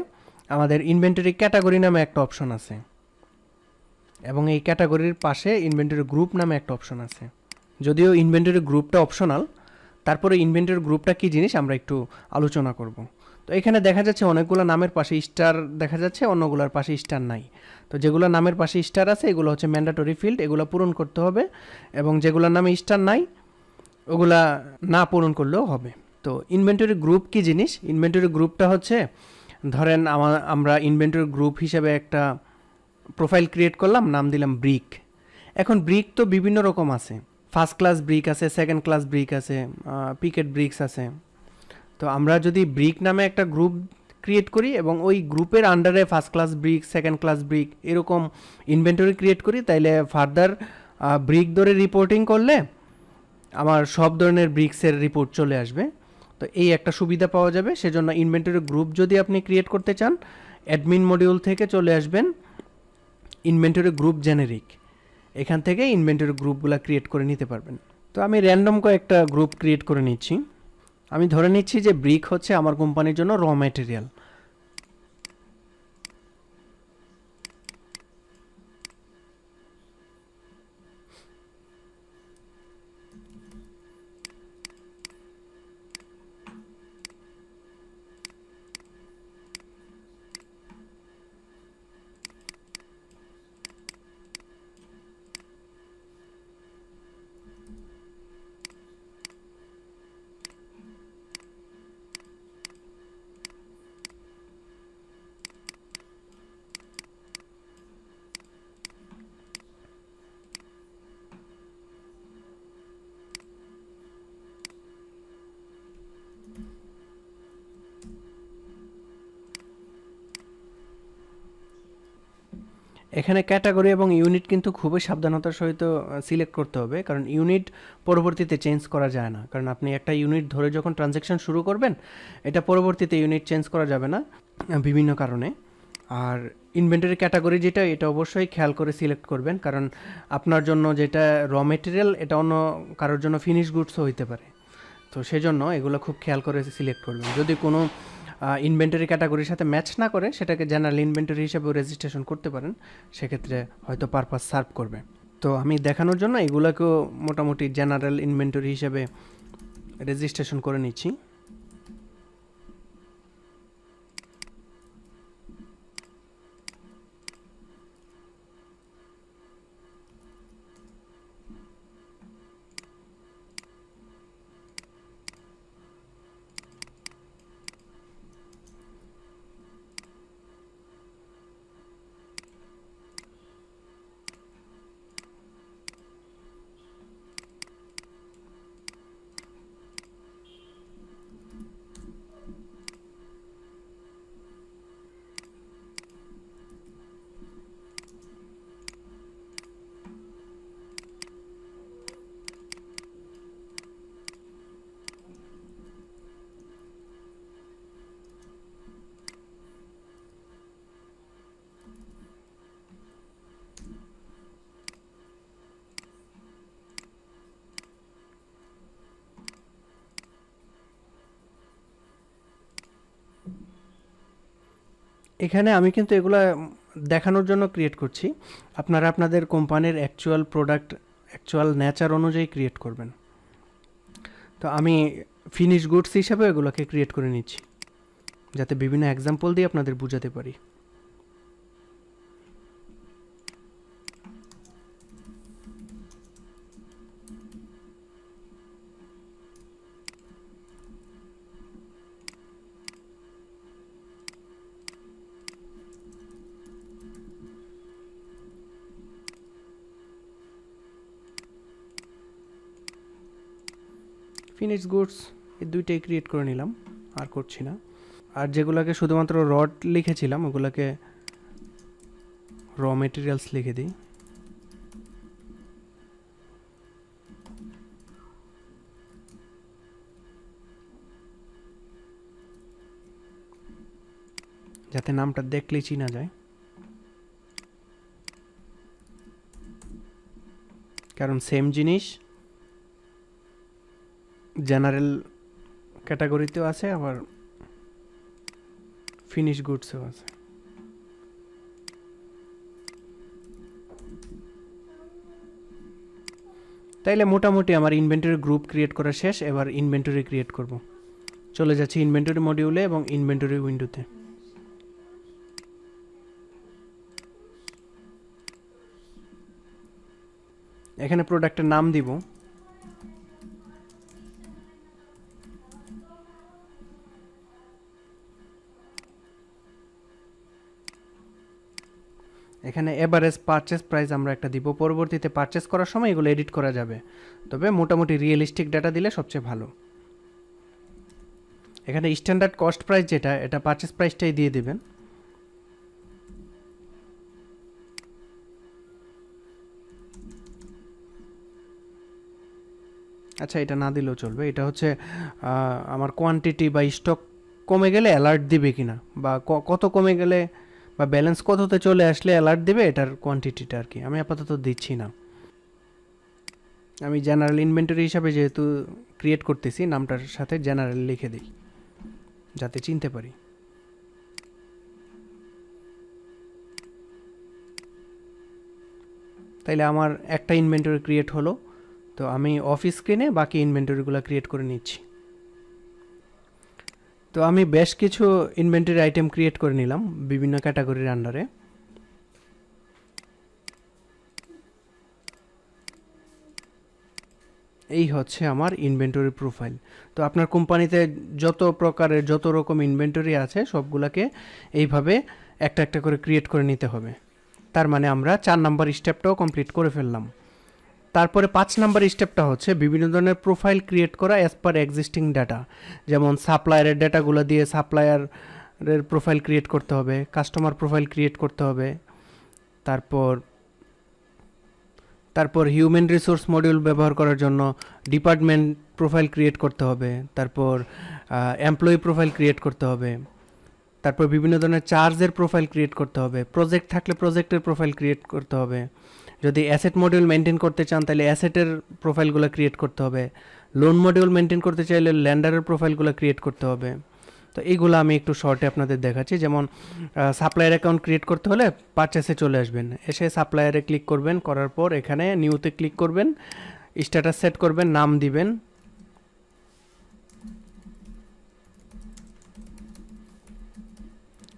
আমাদের ইনভেন্টরি ক্যাটাগরি নামে একটা অপশন আছে এবং এই ক্যাটাগরির পাশে ইনভেন্টরি গ্রুপ নামে একটা অপশন আছে। যদিও ইনভেন্টরি গ্রুপটা অপশনাল, তারপরে ইনভেন্টরি গ্রুপটা কী জিনিস আমরা একটু আলোচনা করব। তো এখানে দেখা যাচ্ছে অনেকগুলো নামের পাশে স্টার দেখা যাচ্ছে, অন্যগুলোর পাশে স্টার নাই। তো যেগুলো নামের পাশে স্টার আছে এগুলো হচ্ছে ম্যান্ডেটরি ফিল্ড, এগুলো পূরণ করতে হবে, এবং যেগুলোর নামে স্টার নাই ওগুলা না পূরণ করলেও হবে। তো ইনভেন্টরি গ্রুপ কি জিনিস? ইনভেন্টরি গ্রুপটা হচ্ছে, ধরেন আমরা ইনভেন্টরি গ্রুপ হিসেবে একটা প্রোফাইল ক্রিয়েট করলাম, নাম দিলাম ব্রিক। এখন ব্রিক তো বিভিন্ন রকম আছে, ফার্স্ট ক্লাস ব্রিক আছে, সেকেন্ড ক্লাস ব্রিক আছে, পিকেট ব্রিক্স আছে। তো আমরা যদি ব্রিক নামে একটা গ্রুপ ক্রিয়েট করি এবং ওই গ্রুপের আন্ডারে first class brick, second class brick এরকম ইনভেন্টরি ক্রিয়েট করি, তাইলে ফার্দার ব্রিক ধরে রিপোর্টিং করলে আমার সব ধরনের ব্রিক্সের রিপোর্ট চলে আসবে। তো এই একটা সুবিধা পাওয়া যাবে। সেজন্য ইনভেন্টরি গ্রুপ যদি আপনি ক্রিয়েট করতে চান, অ্যাডমিন মডিউল থেকে চলে আসবেন ইনভেন্টরি গ্রুপ জেনেরিক, এখান থেকে ইনভেন্টরি গ্রুপগুলো ক্রিয়েট করে নিতে পারবেন। তো আমি র্যান্ডম কয়েকটা গ্রুপ ক্রিয়েট করে নিচ্ছি। আমি ধরে নিচ্ছি যে ব্রিক হচ্ছে আমার কোম্পানির জন্য র ম্যাটেরিয়াল। এখানে ক্যাটাগরি এবং ইউনিট কিন্তু খুবই সাবধানতার সহিত সিলেক্ট করতে হবে, কারণ ইউনিট পরবর্তীতে চেঞ্জ করা যায় না। কারণ আপনি একটা ইউনিট ধরে যখন ট্রানজ্যাকশন শুরু করবেন, এটা পরবর্তীতে ইউনিট চেঞ্জ করা যাবে না বিভিন্ন কারণে। আর ইনভেন্টরি ক্যাটাগরি যেটা, এটা অবশ্যই খেয়াল করে সিলেক্ট করবেন, কারণ আপনার জন্য যেটা র মেটেরিয়াল, এটা অন্য কারোর জন্য ফিনিশ গুডসও হইতে পারে। তো সেজন্য এগুলো খুব খেয়াল করে সিলেক্ট করবেন। যদি কোনো ইনভেন্টরি ক্যাটাগরির সাথে ম্যাচ না করে, সেটাকে জেনারেল ইনভেন্টরি হিসেবেও রেজিস্ট্রেশন করতে পারেন, সেক্ষেত্রে হয়তো পারপাস সার্ভ করবে। তো আমি দেখানোর জন্য এগুলোকেও মোটামুটি জেনারেল ইনভেন্টরি হিসেবে রেজিস্ট্রেশন করে নিচ্ছি। এখানে আমি কিন্তু এগুলা দেখানোর জন্য ক্রিয়েট করছি, আপনারা আপনাদের কোম্পানির অ্যাকচুয়াল প্রোডাক্ট, অ্যাকচুয়াল নেচার অনুযায়ী ক্রিয়েট করবেন। তো আমি ফিনিশ গুডস হিসাবে এগুলোকে ক্রিয়েট করে নিচ্ছি, যাতে বিভিন্ন এক্সাম্পল দিয়ে আপনাদের বোঝাতে পারি। ফিনিশ গুডস এই দুইটাই ক্রিয়েট করে নিলাম, আর করছি না। আর যেগুলোকে শুধুমাত্র রড লিখেছিলাম, ওগুলোকে র মেটেরিয়ালস লিখে দিই। যাতে নামটা দেখলেই চিনা যায়, কারণ সেম জিনিস জেনারেল ক্যাটাগরিতেও আছে, আবার ফিনিশ গুডসেও আছে। তাইলে মোটামুটি আমার ইনভেন্টরি গ্রুপ ক্রিয়েট করা শেষ। এবার ইনভেন্টরি ক্রিয়েট করব। চলে যাচ্ছি ইনভেন্টরি মডিউলে এবং ইনভেন্টরি উইন্ডোতে। এখানে প্রোডাক্টের নাম দিব। এখানে এভারেজ পারচেস প্রাইস আমরা একটা দিব। পরবর্তীতে পারচেস করার সময় এগুলো এডিট করা যাবে, তবে মোটামুটি রিয়েলিস্টিক ডাটা দিলে সবচেয়ে ভালো। এখানে স্ট্যান্ডার্ড কস্ট প্রাইস যেটা, এটা পারচেস প্রাইসটাই দিয়ে দেবেন। আচ্ছা, এটা না দিলেও চলবে। এটা হচ্ছে আমার কোয়ান্টিটি বা স্টক কমে গেলে অ্যালার্ট দিবে কিনা, বা কত কমে গেলে বা ব্যালেন্স কততে চলে আসলে অ্যালার্ট দিবে, এটার কোয়ান্টিটিটা আর কি। আমি আপাতত দিচ্ছি না। আমি জেনারেল ইনভেন্টরি হিসাবে যেহেতু ক্রিয়েট করতেছি, নামটার সাথে জেনারেল লিখে দিই যাতে চিনতে পারি। তাইলে আমার একটা ইনভেন্টরি ক্রিয়েট হলো। তো আমি অফ স্ক্রিনে বাকি ইনভেন্টরিগুলো ক্রিয়েট করে নিচ্ছি। তো আমি বেশ কিছু ইনভেন্টরি আইটেম ক্রিয়েট করে নিলাম বিভিন্ন ক্যাটাগরির আন্ডারে। এই হচ্ছে আমার ইনভেন্টরি প্রোফাইল। তো আপনার কোম্পানিতে যত প্রকারের যত রকম ইনভেন্টরি আছে সবগুলোকে এইভাবে একটা একটা করে ক্রিয়েট করে নিতে হবে। তার মানে আমরা 4 নাম্বার স্টেপটাও কমপ্লিট করে ফেললাম। তারপরে 5 নাম্বার স্টেপটা হচ্ছে বিভিন্ন ধরনের প্রোফাইল ক্রিয়েট করা অ্যাজ পার এক্সিস্টিং ডাটা। যেমন সাপ্লায়ারের ডাটাগুলো দিয়ে সাপ্লায়ারের প্রোফাইল ক্রিয়েট করতে হবে, কাস্টমার প্রোফাইল ক্রিয়েট করতে হবে। তারপর হিউম্যান রিসোর্স মডিউল ব্যবহার করার জন্য ডিপার্টমেন্ট প্রোফাইল ক্রিয়েট করতে হবে। তারপর এমপ্লয়ি প্রোফাইল ক্রিয়েট করতে হবে। তারপর বিভিন্ন ধরনের চার্জের প্রোফাইল ক্রিয়েট করতে হবে। প্রজেক্ট থাকলে প্রজেক্টের প্রোফাইল ক্রিয়েট করতে হবে। যদি অ্যাসেট মডিউল মেনটেন করতে চান তাহলে অ্যাসেটের প্রোফাইলগুলো ক্রিয়েট করতে হবে। লোন মডিউল মেনটেন করতে চাইলে ল্যান্ডারের প্রোফাইলগুলো ক্রিয়েট করতে হবে। তো এইগুলো আমি একটু শর্টে আপনাদের দেখাচ্ছি। যেমন সাপ্লায়ার অ্যাকাউন্ট ক্রিয়েট করতে হলে পারচেসে চলে আসবেন, এসে সাপ্লায়ারে ক্লিক করবেন, করার পর এখানে নিউতে ক্লিক করবেন, স্ট্যাটাস সেট করবেন, নাম দিবেন,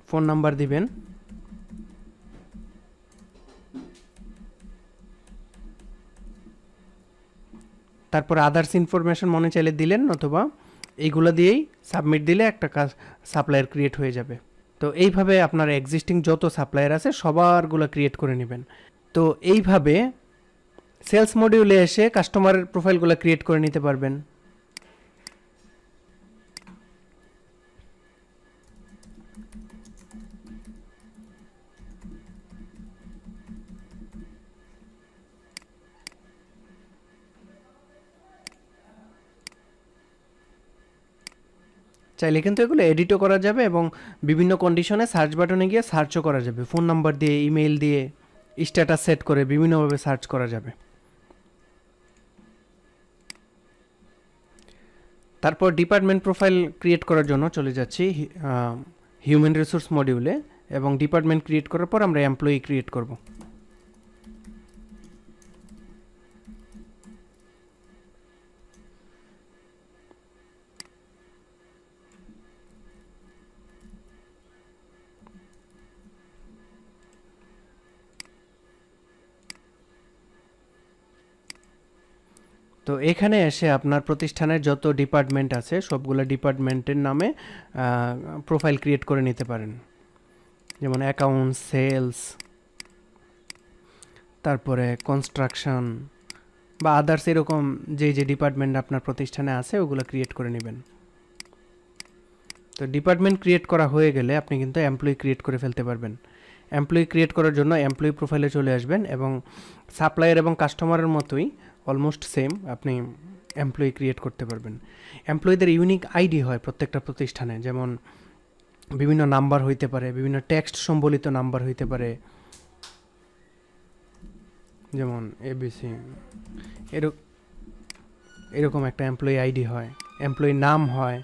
ফোন নাম্বার দিবেন, তারপর আদার্স ইনফরমেশন মনে চাইলে দিলেন, অথবা এইগুলো দিয়েই সাবমিট দিলে একটা কাজ সাপ্লায়ার ক্রিয়েট হয়ে যাবে। তো এইভাবে আপনার এক্সিস্টিং যত সাপ্লায়ার আছে সবারগুলো ক্রিয়েট করে নেবেন। তো এইভাবে সেলস মডিউলে এসে কাস্টমারের প্রোফাইলগুলো ক্রিয়েট করে নিতে পারবেন। চাইলে কিন্তু এগুলো এডিটও করা যাবে এবং বিভিন্ন কন্ডিশনে সার্চ বাটনে গিয়ে সার্চও করা যাবে। ফোন নাম্বার দিয়ে, ইমেইল দিয়ে, স্ট্যাটাস সেট করে বিভিন্নভাবে সার্চ করা যাবে। তারপর ডিপার্টমেন্ট প্রোফাইল ক্রিয়েট করার জন্য চলে যাচ্ছি হিউম্যান রিসোর্স মডিউলে, এবং ডিপার্টমেন্ট ক্রিয়েট করার পর আমরা এমপ্লয়ি ক্রিয়েট করব। তো এখানে এসে আপনার প্রতিষ্ঠানের যত ডিপার্টমেন্ট আছে সবগুলো ডিপার্টমেন্টের নামে প্রোফাইল ক্রিয়েট করে নিতে পারেন। যেমন অ্যাকাউন্টস, সেলস, তারপরে কনস্ট্রাকশন বা আদার্স, এরকম যে ডিপার্টমেন্ট আপনার প্রতিষ্ঠানে আছে ওগুলো ক্রিয়েট করে নেবেন। তো ডিপার্টমেন্ট ক্রিয়েট করা হয়ে গেলে আপনি কিন্তু এমপ্লয়ি ক্রিয়েট করে ফেলতে পারবেন। এমপ্লয়ি ক্রিয়েট করার জন্য এমপ্লয়ি প্রোফাইলে চলে আসবেন এবং সাপ্লায়ার এবং কাস্টমারের মতোই অলমোস্ট সেম আপনি এমপ্লয়ি ক্রিয়েট করতে পারবেন। এমপ্লয়ীদের ইউনিক আইডি হয় প্রত্যেকটা প্রতিষ্ঠানে, যেমন বিভিন্ন নাম্বার হইতে পারে, বিভিন্ন টেক্সট সম্বলিত নাম্বার হইতে পারে, যেমন এবিসি, এরকম একটা এমপ্লয়ি আইডি হয়, এমপ্লয়ি নাম হয়,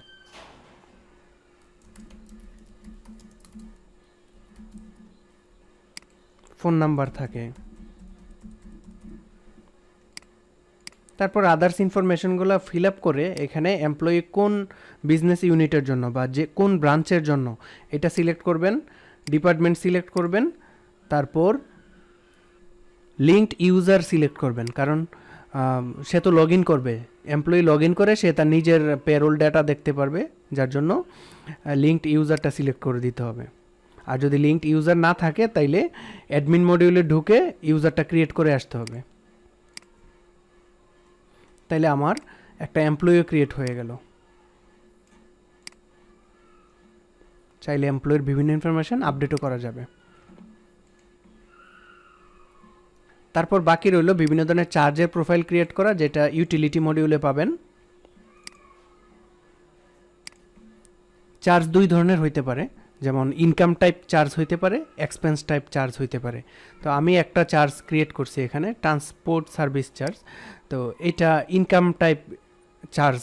ফোন নাম্বার থাকে। তারপর আদার্স ইনফরমেশনগুলো ফিল আপ করে এখানে এমপ্লয়ি কোন বিজনেস ইউনিটের জন্য বা যে কোন ব্রাঞ্চের জন্য এটা সিলেক্ট করবেন, ডিপার্টমেন্ট সিলেক্ট করবেন, তারপর লিঙ্কড ইউজার সিলেক্ট করবেন, কারণ সে তো লগ ইন করবে, এমপ্লয়ি লগ ইন করে সে তার নিজের পেরোল ডেটা দেখতে পারবে, যার জন্য লিঙ্কড ইউজারটা সিলেক্ট করে দিতে হবে। আর যদি লিঙ্কড ইউজার না থাকে তাইলে অ্যাডমিন মডিউলে ঢুকে ইউজারটা ক্রিয়েট করে আসতে হবে। তাইলে আমার একটা এমপ্লয়িও ক্রিয়েট হয়ে গেল। চাইলে এমপ্লয়ির বিভিন্ন ইনফরমেশন আপডেটও করা যাবে। তারপর বাকি রইল বিভিন্ন ধরনের চার্জের প্রোফাইল ক্রিয়েট করা, যেটা ইউটিলিটি মডিউলে পাবেন। চার্জ দুই ধরনের হইতে পারে, যেমন ইনকাম টাইপ চার্জ হইতে পারে, এক্সপেন্স টাইপ চার্জ হইতে পারে। তো আমি একটা চার্জ ক্রিয়েট করছি এখানে, ট্রান্সপোর্ট সার্ভিস চার্জ। তো এটা ইনকাম টাইপ চার্জ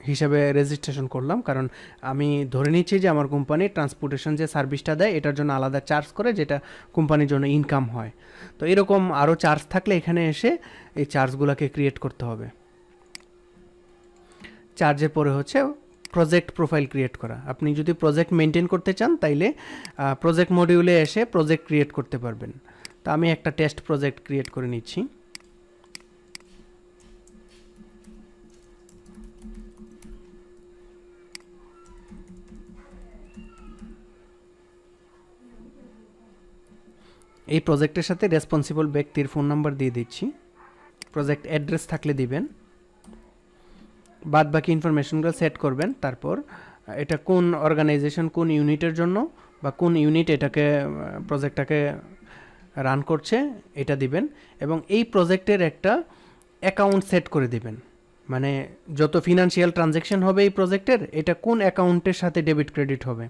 হিসাবে রেজিস্ট্রেশন করলাম, কারণ আমি ধরে নিচ্ছি যে আমার কোম্পানি ট্রান্সপোর্টেশন যে সার্ভিসটা দেয় এটার জন্য আলাদা চার্জ করে, যেটা কোম্পানির জন্য ইনকাম হয়। তো এরকম আরও চার্জ থাকলে এখানে এসে এই চার্জগুলোকে ক্রিয়েট করতে হবে। চার্জের পরে হচ্ছে প্রজেক্ট প্রোফাইল ক্রিয়েট করা। আপনি যদি প্রজেক্ট মেনটেন করতে চান তাইলে প্রজেক্ট মডিউলে এসে প্রজেক্ট ক্রিয়েট করতে পারবেন। তো আমি একটা টেস্ট প্রজেক্ট ক্রিয়েট করে নিচ্ছি। এই প্রজেক্টের সাথে রেসপন্সিবল ব্যক্তির ফোন নাম্বার দিয়ে দিচ্ছি, প্রজেক্ট অ্যাড্রেস থাকলে দিবেন, বাদ বাকি ইনফরমেশনগুলো সেট করবেন। তারপর এটা কোন অর্গানাইজেশন, কোন ইউনিটের জন্য বা কোন ইউনিট এটাকে প্রজেক্টটাকে রান করছে এটা দিবেন, এবং এই প্রজেক্টের একটা অ্যাকাউন্ট সেট করে দিবেন। মানে যত ফিনান্সিয়াল ট্রানজ্যাকশন হবে এই প্রজেক্টের, এটা কোন অ্যাকাউন্টের সাথে ডেবিট ক্রেডিট হবে।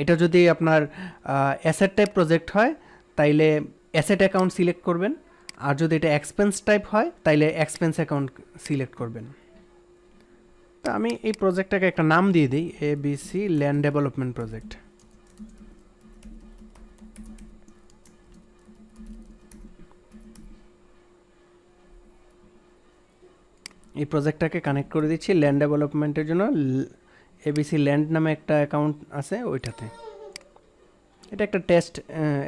এটা যদি আপনার অ্যাসেট টাইপ প্রজেক্ট হয় তাইলে অ্যাসেট অ্যাকাউন্ট সিলেক্ট করবেন, আর যদি এটা এক্সপেন্স টাইপ হয় তাইলে এক্সপেন্স অ্যাকাউন্ট সিলেক্ট করবেন। তো আমি এই প্রজেক্টটাকে একটা নাম দিয়ে দিই, ABC ল্যান্ড ডেভেলপমেন্ট প্রজেক্ট। এই প্রজেক্টটাকে কানেক্ট করে দিচ্ছি ল্যান্ড ডেভেলপমেন্টের জন্য। ABC ল্যান্ড নামে একটা অ্যাকাউন্ট আছে ওইটাতে, এটা একটা টেস্ট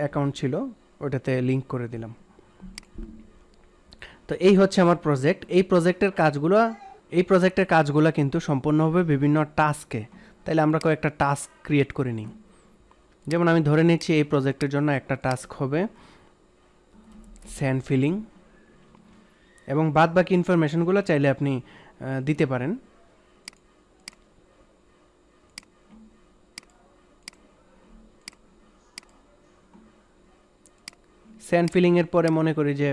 অ্যাকাউন্ট ছিল, ওইটাতে লিঙ্ক করে দিলাম। তো এই হচ্ছে আমার প্রজেক্ট। এই প্রজেক্টের কাজগুলো কিন্তু সম্পূর্ণ হবে বিভিন্ন টাস্কে। তাইলে আমরা কয়েকটা টাস্ক ক্রিয়েট করে নিই। যেমন আমি ধরে নিচ্ছি এই প্রজেক্টের জন্য একটা টাস্ক হবে স্যান্ড ফিলিং, এবং বাদ বাকি ইনফরমেশনগুলো চাইলে আপনি দিতে পারেন। স্যান্ড ফিলিংয়ের পরে মনে করি যে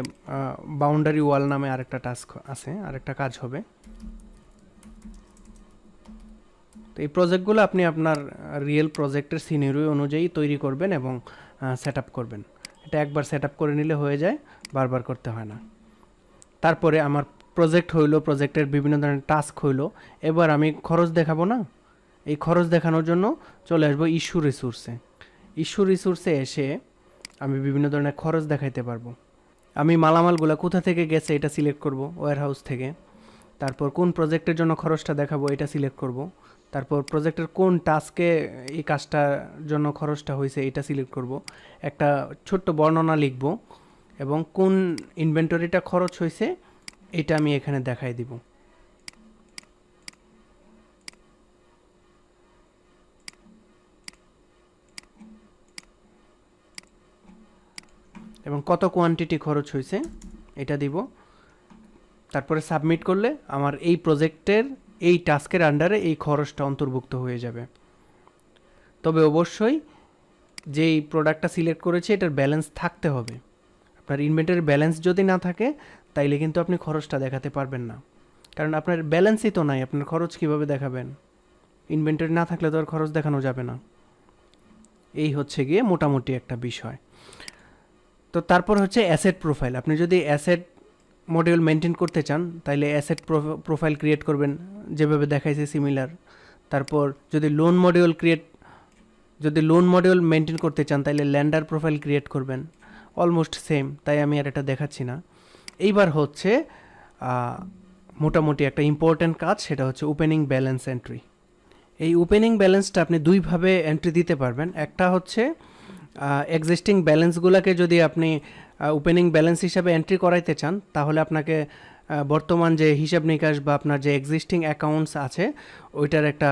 বাউন্ডারি ওয়াল নামে আরেকটা টাস্ক আছে, আরেকটা কাজ হবে। তো এই প্রজেক্টগুলো আপনি আপনার রিয়েল প্রজেক্টের সিনারিও অনুযায়ী তৈরি করবেন এবং সেট আপ করবেন। এটা একবার সেট আপ করে নিলে হয়ে যায়, বারবার করতে হয় না। তারপরে আমার প্রজেক্ট হইলো, প্রজেক্টের বিভিন্ন ধরনের টাস্ক হইলো। এবার আমি খরচ দেখাবো না, এই খরচ দেখানোর জন্য চলে আসবো ইস্যু রিসোর্সে। ইস্যু রিসোর্সে এসে আমি বিভিন্ন ধরনের খরচ দেখাইতে পারবো। আমি মালামালগুলো কোথা থেকে গেছে এটা সিলেক্ট করব, ওয়্যার হাউস থেকে। তারপর কোন প্রজেক্টের জন্য খরচটা দেখাবো এটা সিলেক্ট করব। তারপর প্রজেক্টের কোন টাস্কে এই কাজটার জন্য খরচটা হয়েছে এটা সিলেক্ট করব। একটা ছোট্ট বর্ণনা লিখব এবং কোন ইনভেন্টরিটা খরচ হয়েছে এটা আমি এখানে দেখাই দিব। এবং কত কোয়ান্টিটি খরচ হয়েছে এটা দিব। তারপরে সাবমিট করলে আমার এই প্রজেক্টের এই টাস্কের আন্ডারে এই খরচটা অন্তর্ভুক্ত হয়ে যাবে। তবে অবশ্যই যেই প্রোডাক্টটা সিলেক্ট করেছে এটার ব্যালেন্স থাকতে হবে। আপনার ইনভেন্টরির ব্যালেন্স যদি না থাকে তাইলে কিন্তু আপনি খরচটা দেখাতে পারবেন না, কারণ আপনার ব্যালেন্সই তো নাই, আপনার খরচ কিভাবে দেখাবেন? ইনভেন্টরি না থাকলে তো আর খরচ দেখানো যাবে না। এই হচ্ছে গিয়ে মোটামুটি একটা বিষয়। তো তারপর হচ্ছে অ্যাসেট প্রোফাইল। আপনি যদি অ্যাসেট মডিউল মেনটেন করতে চান তাইলে অ্যাসেট প্রোফাইল ক্রিয়েট করবেন, যেভাবে দেখাইছে সিমিলার। তারপর যদি লোন মডিউল মেনটেন করতে চান তাইলে ল্যান্ডার প্রোফাইল ক্রিয়েট করবেন, অলমোস্ট সেম, তাই আমি আর এটা দেখাচ্ছি না। এইবার হচ্ছে মোটামুটি একটা ইম্পর্ট্যান্ট কাজ, সেটা হচ্ছে ওপেনিং ব্যালেন্স এন্ট্রি। এই ওপেনিং ব্যালেন্সটা আপনি দুইভাবে এন্ট্রি দিতে পারবেন। একটা হচ্ছে এক্সিস্টিং ব্যালেন্সগুলোকে যদি আপনি ওপেনিং ব্যালেন্স হিসাবে এন্ট্রি করাইতে চান তাহলে আপনাকে বর্তমান যে হিসাব নিকাশ বা আপনার যে এক্সিস্টিং অ্যাকাউন্টস আছে ওইটার একটা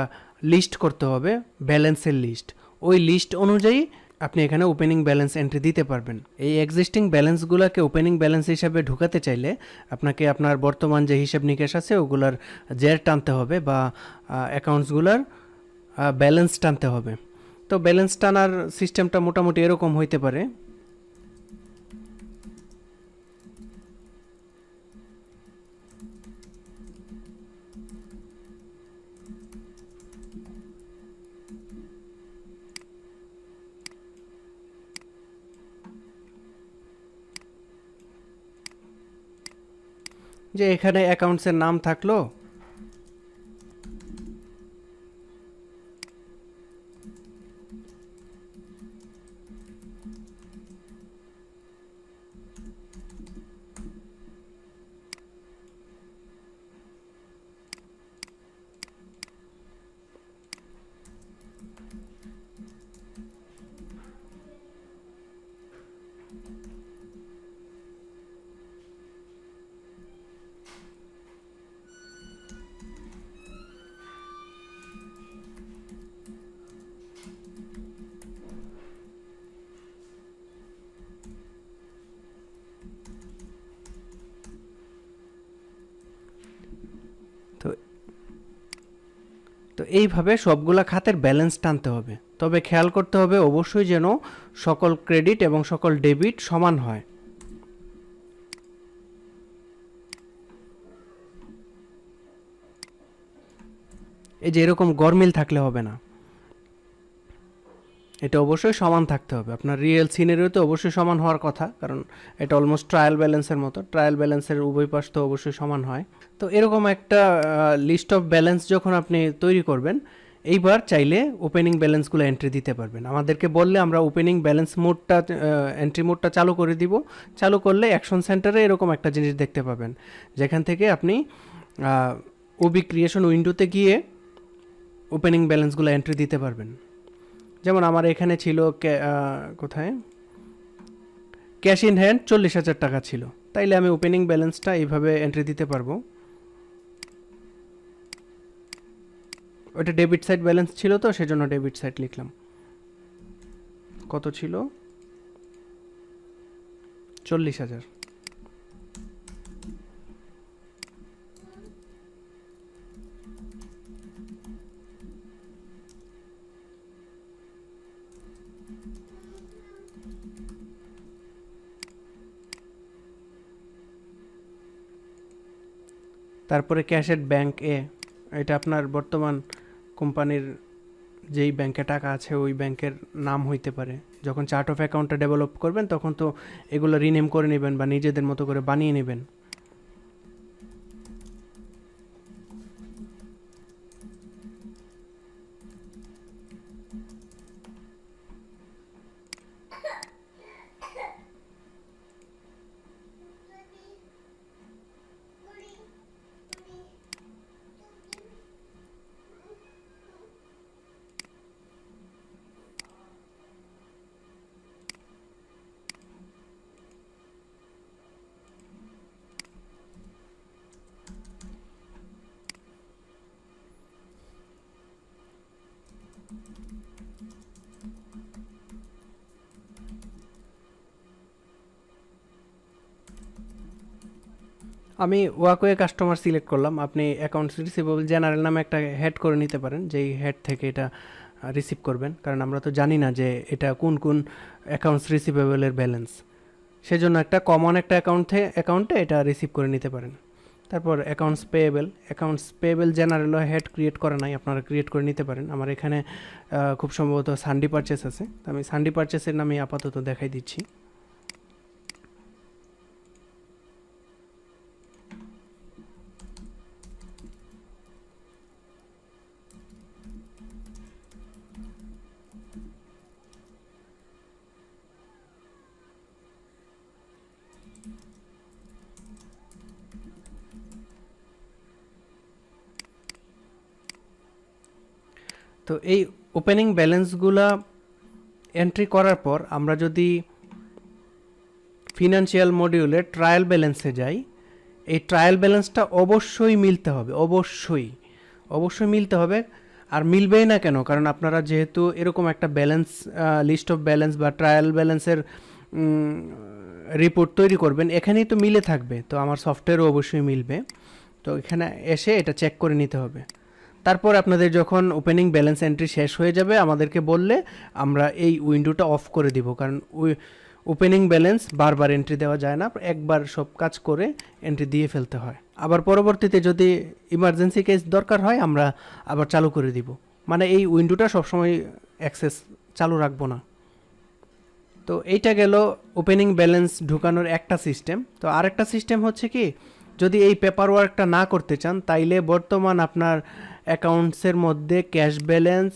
লিস্ট করতে হবে, ব্যালেন্সের লিস্ট। ওই লিস্ট অনুযায়ী আপনি এখানে ওপেনিং ব্যালেন্স এন্ট্রি দিতে পারবেন। এই এক্সিস্টিং ব্যালেন্সগুলোকে ওপেনিং ব্যালেন্স হিসাবে ঢুকাতে চাইলে আপনাকে আপনার বর্তমান যে হিসাব নিকাশ আছে ওগুলার জের টানতে হবে বা অ্যাকাউন্টসগুলোর ব্যালেন্স টানতে হবে। তো ব্যালেন্স টানার সিস্টেমটা মোটামুটি এরকম হইতে পারে। যে এখানে অ্যাকাউন্টসের নাম থাকলো, তো তো এইভাবে সবগুলা খাতের ব্যালেন্স টানতে হবে। তবে খেয়াল করতে হবে অবশ্যই যেন সকল ক্রেডিট এবং সকল ডেবিট সমান হয়। এই যে এরকম গরমিল থাকলে হবে না, এটা অবশ্যই সমান থাকতে হবে। আপনার রিয়েল সিনারিওতে অবশ্যই সমান হওয়ার কথা, কারণ এটা অলমোস্ট ট্রায়াল ব্যালেন্সের মতো। ট্রায়াল ব্যালেন্সের উভয় পাশ তো অবশ্যই সমান হয়। তো এরকম একটা লিস্ট অফ ব্যালেন্স যখন আপনি তৈরি করবেন, এইবার চাইলে ওপেনিং ব্যালেন্সগুলো এন্ট্রি দিতে পারবেন। আমাদেরকে বললে আমরা ওপেনিং ব্যালেন্স মোডটা, এন্ট্রি মোডটা চালু করে দিব। চালু করলে অ্যাকশন সেন্টারে এরকম একটা জিনিস দেখতে পাবেন, যেখান থেকে আপনি ওবি ক্রিয়েশন উইন্ডোতে গিয়ে ওপেনিং ব্যালেন্সগুলো এন্ট্রি দিতে পারবেন। যেমন আমার এখানে ছিল কোথায় ক্যাশ ইন হ্যান্ড 40,000 টাকা ছিল, তাইলে আমি ওপেনিং ব্যালেন্সটা এইভাবে এন্ট্রি দিতে পারবো। ওটা ডেবিট সাইড ব্যালেন্স ছিল, তো সেজন্য ডেবিট সাইড লিখলাম। কত ছিল? 40,000। তারপরে ক্যাশ এট ব্যাংক এ, এটা আপনার বর্তমান কোম্পানির যেই ব্যাংকে টাকা আছে ওই ব্যাংকের নাম হইতে পারে। যখন চার্ট অফ অ্যাকাউন্টটা ডেভেলপ করবেন তখন তো এগুলো রিনেম করে নেবেন বা নিজেদের মতো করে বানিয়ে নেবেন। আমি ওয়াকওয়ে কাস্টমার সিলেক্ট করলাম। আপনি অ্যাকাউন্টস রিসিভেবল জেনারেল নামে একটা হেড করে নিতে পারেন, যেই হেড থেকে এটা রিসিভ করবেন, কারণ আমরা তো জানি না যে এটা কোন কোন অ্যাকাউন্টস রিসিভেবলের ব্যালেন্স। সেজন্য একটা কমন একটা অ্যাকাউন্টে এটা রিসিভ করে নিতে পারেন। তারপর accounts payable general head create করা নাই, আপনারা ক্রিয়েট করে নিতে পারেন। আমার এখানে খুব সম্ভবত সানডে পারচেস আছে, তো আমি সানডে পারচেসের নামে আপাতত দেখাই দিচ্ছি। তো এই ওপেনিং ব্যালেন্সগুলা এন্ট্রি করার পর আমরা যদি ফিনান্সিয়াল মডিউলে ট্রায়াল ব্যালেন্সে যাই, এই ট্রায়াল ব্যালেন্সটা অবশ্যই মিলতে হবে, অবশ্যই মিলতে হবে। আর মিলবেই না কেন? কারণ আপনারা যেহেতু এরকম একটা ব্যালেন্স, লিস্ট অফ ব্যালেন্স বা ট্রায়াল ব্যালেন্সের রিপোর্ট তৈরি করবেন, এখানেই তো মিলে থাকবে, তো আমার সফটওয়্যারও অবশ্যই মিলবে। তো এখানে এসে এটা চেক করে নিতে হবে। তারপর আপনাদের যখন ওপেনিং ব্যালেন্স এন্ট্রি শেষ হয়ে যাবে আমাদেরকে বললে আমরা এই উইন্ডোটা অফ করে দিব, কারণ ওপেনিং ব্যালেন্স বারবার এন্ট্রি দেওয়া যায় না, একবার সব কাজ করে এন্ট্রি দিয়ে ফেলতে হয়। আবার পরবর্তীতে যদি ইমার্জেন্সি কেস দরকার হয় আমরা আবার চালু করে দিব, মানে এই উইন্ডোটা সবসময় অ্যাক্সেস চালু রাখবো না। তো এইটা গেল ওপেনিং ব্যালেন্স ঢুকানোর একটা সিস্টেম। তো আরেকটা সিস্টেম হচ্ছে কি, যদি এই পেপার ওয়ার্কটা না করতে চান তাইলে বর্তমান আপনার অ্যাকাউন্টসের মধ্যে ক্যাশ ব্যালেন্স,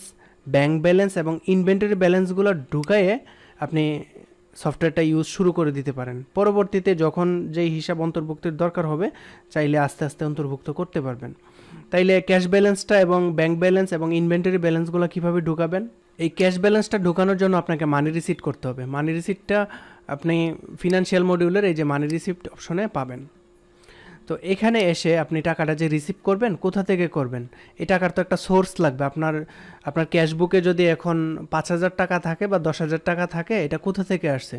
ব্যাংক ব্যালেন্স এবং ইনভেন্টরি ব্যালেন্সগুলো ঢুকায়ে আপনি সফটওয়্যারটা ইউজ শুরু করে দিতে পারেন। পরবর্তীতে যখন যেই হিসাব অন্তর্ভুক্তির দরকার হবে চাইলে আস্তে আস্তে অন্তর্ভুক্ত করতে পারবেন। তাইলে ক্যাশ ব্যালেন্সটা এবং ব্যাংক ব্যালেন্স এবং ইনভেন্টরি ব্যালেন্সগুলো কীভাবে ঢুকাবেন? এই ক্যাশ ব্যালেন্সটা ঢোকানোর জন্য আপনাকে মানি রিসিপ্ট করতে হবে। মানি রিসিপ্টটা আপনি ফিনান্সিয়াল মডিউলের এই যে মানি রিসিপ্ট অপশনে পাবেন। তো এখানে এসে আপনি টাকাটা যে রিসিভ করবেন কোথা থেকে করবেন, এই টাকার তো একটা সোর্স লাগবে। আপনার ক্যাশবুকে যদি এখন 5,000 টাকা থাকে বা 10,000 টাকা থাকে, এটা কোথা থেকে আসছে?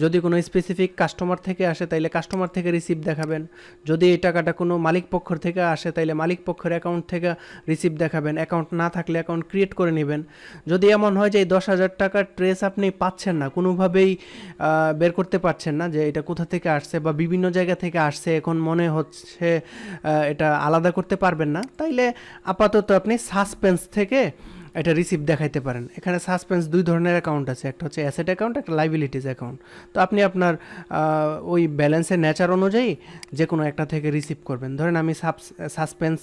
যদি কোনো স্পেসিফিক কাস্টমার থেকে আসে তাইলে কাস্টমার থেকে রিসিপ্ট দেখাবেন। যদি এই টাকাটা কোনো মালিক পক্ষর থেকে আসে তাইলে মালিক পক্ষের অ্যাকাউন্ট থেকে রিসিপ্ট দেখাবেন। অ্যাকাউন্ট না থাকলে অ্যাকাউন্ট ক্রিয়েট করে নেবেন। যদি এমন হয় যে এই 10,000 টাকার ট্রেস আপনি পাচ্ছেন না, কোনোভাবেই বের করতে পারছেন না যে এটা কোথা থেকে আসছে বা বিভিন্ন জায়গা থেকে আসছে, এখন মনে হচ্ছে এটা আলাদা করতে পারবেন না, তাইলে আপাতত আপনি সাসপেন্স থেকে এটা রিসিপ্ট দেখাইতে পারেন। এখানে সাসপেন্স দুই ধরনের অ্যাকাউন্ট আছে, একটা হচ্ছে অ্যাসেট অ্যাকাউন্ট, একটা লাইবিলিটিস অ্যাকাউন্ট। তো আপনি আপনার ওই ব্যালেন্সের নেচার অনুযায়ী যে কোনো একটা থেকে রিসিভ করবেন। ধরেন আমি সাসপেন্স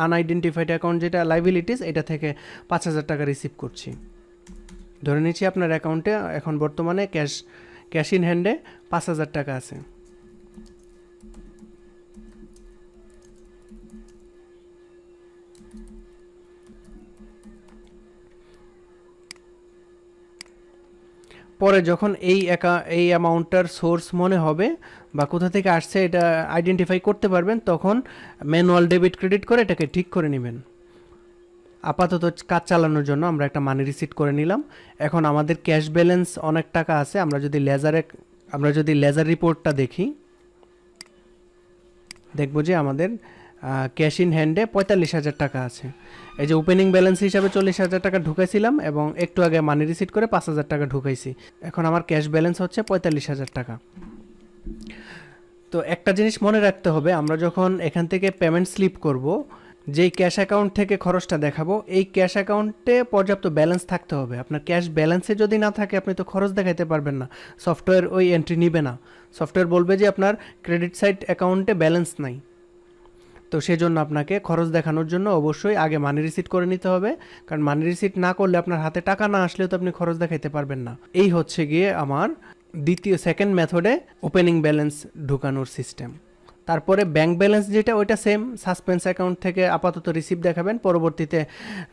আনআইডেন্টিফাইড অ্যাকাউন্ট যেটা লাইবিলিটিস, এটা থেকে 5,000 টাকা রিসিভ করছি। ধরে নিচ্ছি আপনার অ্যাকাউন্টে এখন বর্তমানে ক্যাশ ইন হ্যান্ডে 5,000 টাকা আছে। পরে যখন এই অ্যামাউন্টটার সোর্স মনে হবে বা কোথা থেকে আসছে এটা আইডেন্টিফাই করতে পারবেন, তখন ম্যানুয়াল ডেবিট ক্রেডিট করে এটাকে ঠিক করে নেবেন। আপাতত কাজ চালানোর জন্য আমরা একটা মানি রিসিট করে নিলাম। এখন আমাদের ক্যাশ ব্যালেন্স অনেক টাকা আছে। আমরা যদি লেজার রিপোর্টটা দেখি, দেখবো যে আমাদের ক্যাশ ইন হ্যান্ডে 45,000 টাকা আছে। এই যে ওপেনিং ব্যালেন্স হিসাবে 40,000 টাকা ঢুকাইছিলাম এবং একটু আগে মানি রিসিট করে 5,000 টাকা ঢুকাইছি। এখন আমার ক্যাশ ব্যালেন্স হচ্ছে 45,000 টাকা। তো একটা জিনিস মনে রাখতে হবে, আমরা যখন এখান থেকে পেমেন্ট স্লিপ করব, যেই ক্যাশ অ্যাকাউন্ট থেকে খরচটা দেখাবো এই ক্যাশ অ্যাকাউন্টে পর্যাপ্ত ব্যালেন্স থাকতে হবে। আপনার ক্যাশ ব্যালেন্সে যদি না থাকে আপনি তো খরচ দেখাইতে পারবেন না, সফটওয়্যার ওই এন্ট্রি নিবে না। সফটওয়্যার বলবে যে আপনার ক্রেডিট সাইড অ্যাকাউন্টে ব্যালেন্স নাই। তো সেজন্য আপনাকে খরচ দেখানোর জন্য অবশ্যই আগে মানি রিসিট করে নিতে হবে, কারণ মানি রিসিট না করলে আপনার হাতে টাকা না আসলেও তো আপনি খরচ দেখাইতে পারবেন না। এই হচ্ছে গিয়ে আমার সেকেন্ড মেথডে ওপেনিং ব্যালেন্স ঢুকানোর সিস্টেম। তারপরে ব্যাংক ব্যালেন্স যেটা, ওইটা সেম, সাসপেন্স অ্যাকাউন্ট থেকে আপাতত রিসিপ্ট দেখাবেন, পরবর্তীতে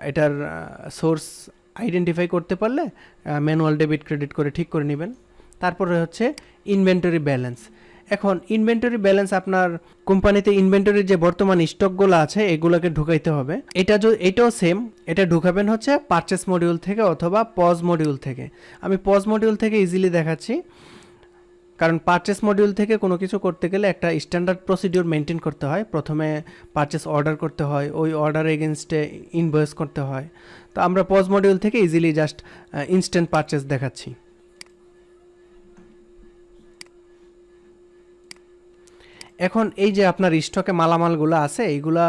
এটার সোর্স আইডেন্টিফাই করতে পারলে ম্যানুয়াল ডেবিট ক্রেডিট করে ঠিক করে নেবেন। তারপরে হচ্ছে ইনভেন্টরি ব্যালেন্স। এখন ইনভেন্টরি ব্যালেন্স আপনার কোম্পানিতে ইনভেন্টরির যে বর্তমান স্টকগুলো আছে এগুলোকে ঢুকাইতে হবে। এটাও সেম, এটা ঢুকাবেন হচ্ছে পারচেস মডিউল থেকে অথবা পজ মডিউল থেকে। আমি পজ মডিউল থেকে ইজিলি দেখাচ্ছি, কারণ পারচেস মডিউল থেকে কোনো কিছু করতে গেলে একটা স্ট্যান্ডার্ড প্রসিডিউর মেনটেন করতে হয়। প্রথমে পারচেস অর্ডার করতে হয়, ওই অর্ডার এগেনস্টে ইনভয়েস করতে হয়। তো আমরা পজ মডিউল থেকে ইজিলি জাস্ট ইনস্ট্যান্ট পারচেস দেখাচ্ছি। এখন এই যে আপনার স্টকে মালামালগুলো আছে এইগুলা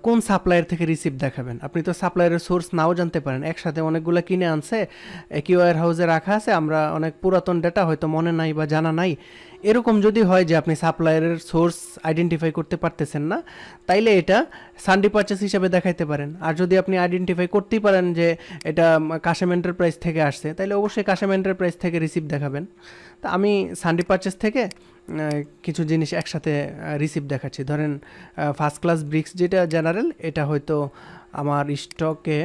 কোন সাপ্লায়ার থেকে রিসিভ দেখাবেন? আপনি তো সাপ্লায়ারের সোর্স নাও জানতে পারেন, একসাথে অনেকগুলো কিনে আনছে, একই ওয়্যার হাউসে রাখা আছে, আমরা অনেক পুরাতন ডেটা হয়তো মনে নাই বা জানা নাই। এরকম যদি হয় যে আপনি সাপ্লায়ারের সোর্স আইডেন্টিফাই করতে পারতেছেন না, তাইলে এটা সানডে পারচেস হিসাবে দেখাইতে পারেন। আর যদি আপনি আইডেন্টিফাই করতেই পারেন যে এটা কাশেম এন্টারপ্রাইজ থেকে আসছে, তাইলে অবশ্যই কাশেম এন্টারপ্রাইজ থেকে রিসিভ দেখাবেন। তা আমি সানডে পারচেস থেকে কিছু জিনিস একসাথে রিসিভ দেখাচ্ছি। ধরেন ফার্স্ট ক্লাস ব্রিক্স যেটা জেনারেল, এটা হয়তো আমার স্টকে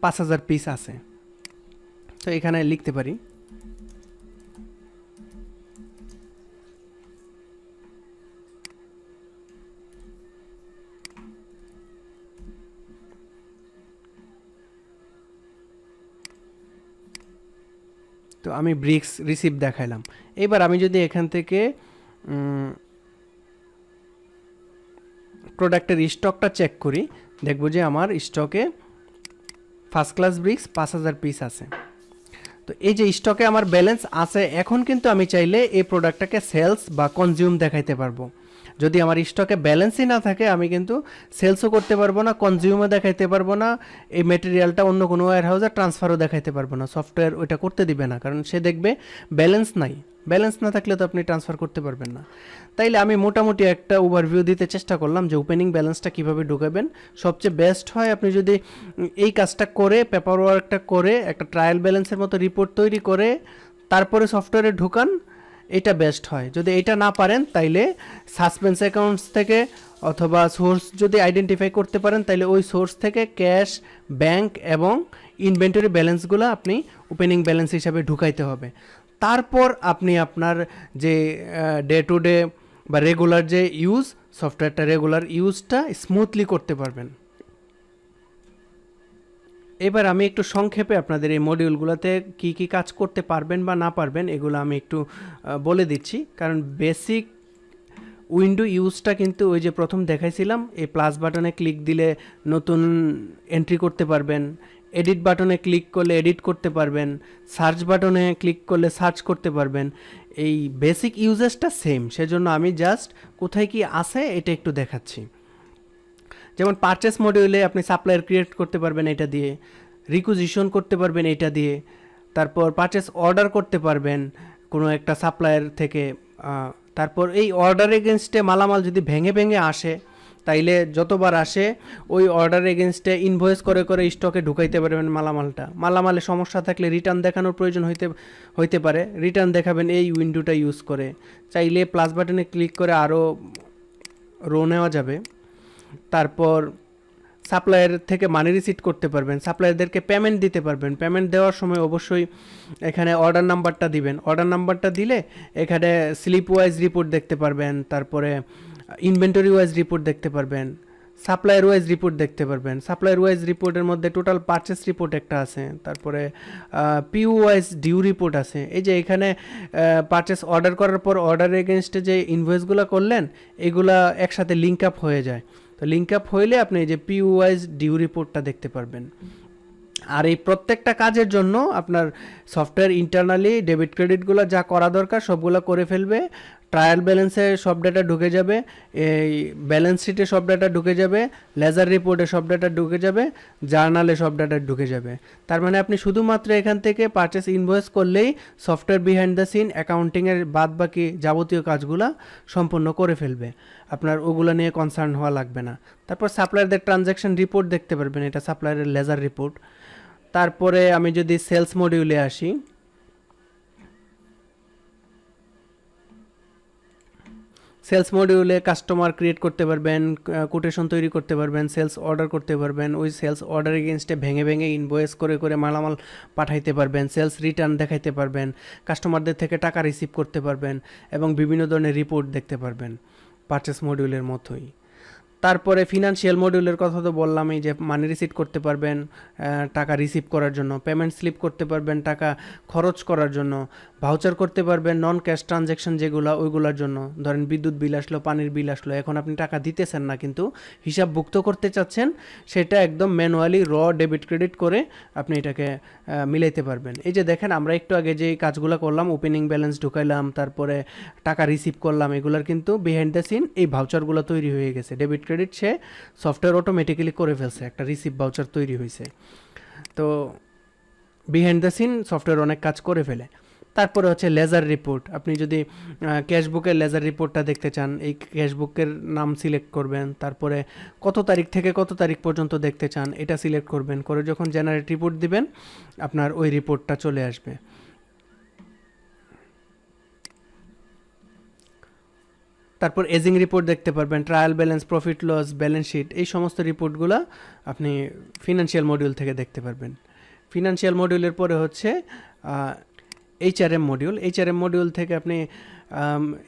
5,000 পিস আছে। তো এখানে লিখতে পারি তো আমি ব্রিক্স রিসিভ দেখাইলাম। এবার আমি যদি এখান থেকে প্রোডাক্টের স্টকটা চেক করি, দেখব যে আমার স্টকে ফার্স্ট ক্লাস ব্রিক্স 5000 পিস আছে। তো এই যে স্টকে আমার ব্যালেন্স আছে, এখন কিন্তু আমি চাইলে এই প্রোডাক্টটাকে সেলস বা কনজিউম দেখাইতে পারবো। যদি আমার স্টকে ব্যালেন্সই না থাকে, আমি কিন্তু সেলসও করতে পারবো না, কনজিউমও দেখাইতে পারবো না, এই ম্যাটেরিয়ালটা অন্য কোনো ওয়্যার হাউসে ট্রান্সফারও দেখাইতে পারবো না। সফটওয়্যার ওইটা করতে দিবে না, কারণ সে দেখবে ব্যালেন্স নাই। ব্যালেন্স না থাকলে তো আপনি ট্রান্সফার করতে পারবেন না। তাইলে আমি মোটামুটি একটা ওভারভিউ দিতে চেষ্টা করলাম যে ওপেনিং ব্যালেন্সটা কীভাবে ঢুকাবেন। সবচেয়ে বেস্ট হয় আপনি যদি এই কাজটা করে, পেপার ওয়ার্কটা করে, একটা ট্রায়াল ব্যালেন্সের মতো রিপোর্ট তৈরি করে তারপরে সফটওয়্যারে ঢুকান, এটা বেস্ট হয়। যদি এটা না পারেন তাইলে সাসপেন্স অ্যাকাউন্টস থেকে অথবা সোর্স যদি আইডেন্টিফাই করতে পারেন, তাইলে ওই সোর্স থেকে ক্যাশ, ব্যাংক এবং ইনভেন্টরি ব্যালেন্সগুলো আপনি ওপেনিং ব্যালেন্স হিসাবে ঢুকাইতে হবে। তারপর আপনি আপনার যে ডে টু ডে বা রেগুলার যে ইউজ, সফটওয়্যারটা রেগুলার ইউজটা স্মুথলি করতে পারবেন। এবার আমি একটু সংক্ষেপে আপনাদের এই মডিউলগুলোতে কি কি কাজ করতে পারবেন বা না পারবেন এগুলো আমি একটু বলে দিচ্ছি। কারণ বেসিক উইন্ডো ইউজটা কিন্তু ওই যে প্রথম দেখাইছিলাম, এই প্লাস বাটনে ক্লিক দিলে নতুন এন্ট্রি করতে পারবেন, এডিট বাটনে ক্লিক করলে এডিট করতে পারবেন, সার্চ বাটনে ক্লিক করলে সার্চ করতে পারবেন। এই বেসিক ইউজেসটা সেম, সেজন্য আমি জাস্ট কোথায় কি আছে এটা একটু দেখাচ্ছি। যেমন পারচেস মডিউলে আপনি সাপ্লায়ার ক্রিয়েট করতে পারবেন এটা দিয়ে, রিকুইজিশন করতে পারবেন এটা দিয়ে, তারপর পারচেস অর্ডার করতে পারবেন কোনো একটা সাপ্লায়ার থেকে। তারপর এই অর্ডার এগেনস্টে মালামাল যদি ভেঙে ভেঙে আসে, তাইলে যতবার আসে ওই অর্ডার এগেনস্টে ইনভয়েস করে করে স্টকে ঢুকাইতে পারবেন মালামালে সমস্যা থাকলে রিটার্ন দেখানোর প্রয়োজন হইতে পারে, রিটার্ন দেখাবেন এই উইন্ডোটা ইউজ করে। চাইলে প্লাস বাটনে ক্লিক করে আরও রো নেওয়া যাবে। তারপর সাপ্লায়ার থেকে মানি রিসিট করতে পারবেন, সাপ্লায়ারদেরকে পেমেন্ট দিতে পারবেন। পেমেন্ট দেওয়ার সময় অবশ্যই এখানে অর্ডার নাম্বারটা দিবেন। অর্ডার নাম্বারটা দিলে এখানে স্লিপ ওয়াইজ রিপোর্ট দেখতে পারবেন, তারপরে ইনভেন্টরি ওয়াইজ রিপোর্ট দেখতে পারবেন, সাপ্লায়ার ওয়াইজ রিপোর্ট দেখতে পারবেন। সাপ্লায়ার ওয়াইজ রিপোর্টের মধ্যে টোটাল পারচেস রিপোর্ট একটা আছে, তারপরে পিউ ওয়াইজ ডিউ রিপোর্ট আছে। এই যে এখানে পারচেস অর্ডার করার পর অর্ডার এগেনস্টে যে ইনভয়েসগুলো করলেন এগুলা একসাথে লিঙ্ক আপ হয়ে যায়। তো লিঙ্ক আপ হইলে আপনি এই যে পিউ ওয়াইজ ডিউ রিপোর্টটা দেখতে পারবেন। আর এই প্রত্যেকটা কাজের জন্য আপনার সফটওয়্যার ইন্টারনালি ডেবিট ক্রেডিটগুলো যা করা দরকার সবগুলো করে ফেলবে। ট্রায়াল ব্যালেন্সে সব ডেটা ঢুকে যাবে, এই ব্যালেন্স শিটে সব ডেটা ঢুকে যাবে, লেজার রিপোর্টে সব ডেটা ঢুকে যাবে, জার্নালে সব ডেটা ঢুকে যাবে। তার মানে আপনি শুধুমাত্র এখান থেকে পারচেস ইনভয়েস করলেই সফটওয়্যার বিহাইন্ড দ্য সিন অ্যাকাউন্টিংয়ের বাদ বাকি যাবতীয় কাজগুলো সম্পূর্ণ করে ফেলবে। আপনার ওগুলো নিয়ে কনসার্ন হওয়া লাগবে না। তারপর সাপ্লায়ারদের ট্রানজ্যাকশন রিপোর্ট দেখতে পারবেন, এটা সাপ্লায়ারের লেজার রিপোর্ট। তারপরে আমি যদি সেলস মডিউলে আসি, সেলস মডিউলে কাস্টমার ক্রিয়েট করতে পারবেন, কোটেশন তৈরি করতে পারবেন, সেলস অর্ডার করতে পারবেন, ওই সেলস অর্ডার এগেনস্টে ভেঙে ভেঙে ইনভয়েস করে করে মালামাল পাঠাইতে পারবেন, সেলস রিটার্ন দেখাইতে পারবেন, কাস্টমারদের থেকে টাকা রিসিভ করতে পারবেন এবং বিভিন্ন ধরনের রিপোর্ট দেখতে পারবেন পারচেস মডিউলের মতোই। তারপরে ফিনান্সিয়াল মডিউলের কথা তো বললামই, যে মানি রিসিট করতে পারবেন টাকা রিসিভ করার জন্য, পেমেন্ট স্লিপ করতে পারবেন টাকা খরচ করার জন্য, ভাউচার করতে পারবেন নন ক্যাশ ট্রানজ্যাকশন যেগুলো ওইগুলোর জন্য। ধরেন বিদ্যুৎ বিল আসলো, পানির বিল আসলো, এখন আপনি টাকা দিতেছেন না কিন্তু হিসাবভুক্ত করতে চাচ্ছেন, সেটা একদম ম্যানুয়ালি ডেবিট ক্রেডিট করে আপনি এটাকে মিলাইতে পারবেন। এই যে দেখেন আমরা একটু আগে যে কাজগুলো করলাম, ওপেনিং ব্যালেন্স ঢুকাইলাম, তারপরে টাকা রিসিভ করলাম, এগুলোর কিন্তু বিহাইন্ড দ্য সিন এই ভাউচারগুলো তৈরি হয়ে গেছে। ডেবিট ক্রেডিট সে সফটওয়্যার অটোমেটিক্যালি করে ফেলছে, একটা রিসিভ ভাউচার তৈরি হয়েছে। তো বিহাইন্ড দ্য সিন সফটওয়্যার অনেক কাজ করে ফেলে। তারপরে হচ্ছে লেজার রিপোর্ট। আপনি যদি ক্যাশবুকের লেজার রিপোর্টটা দেখতে চান, এই ক্যাশবুকের নাম সিলেক্ট করবেন, তারপরে কত তারিখ থেকে কত তারিখ পর্যন্ত দেখতে চান এটা সিলেক্ট করবেন, করে যখন জেনারেট রিপোর্ট দিবেন আপনার ওই রিপোর্টটা চলে আসবে। তারপর এজিং রিপোর্ট দেখতে পারবেন, trial balance, profit loss, balance sheet, এই সমস্ত রিপোর্টগুলো আপনি ফিনান্সিয়াল মডিউল থেকে দেখতে পারবেন। ফিনান্সিয়াল মডিউলের পরে হচ্ছে এইচআরএম মডিউল। এইচআরএম মডিউল থেকে আপনি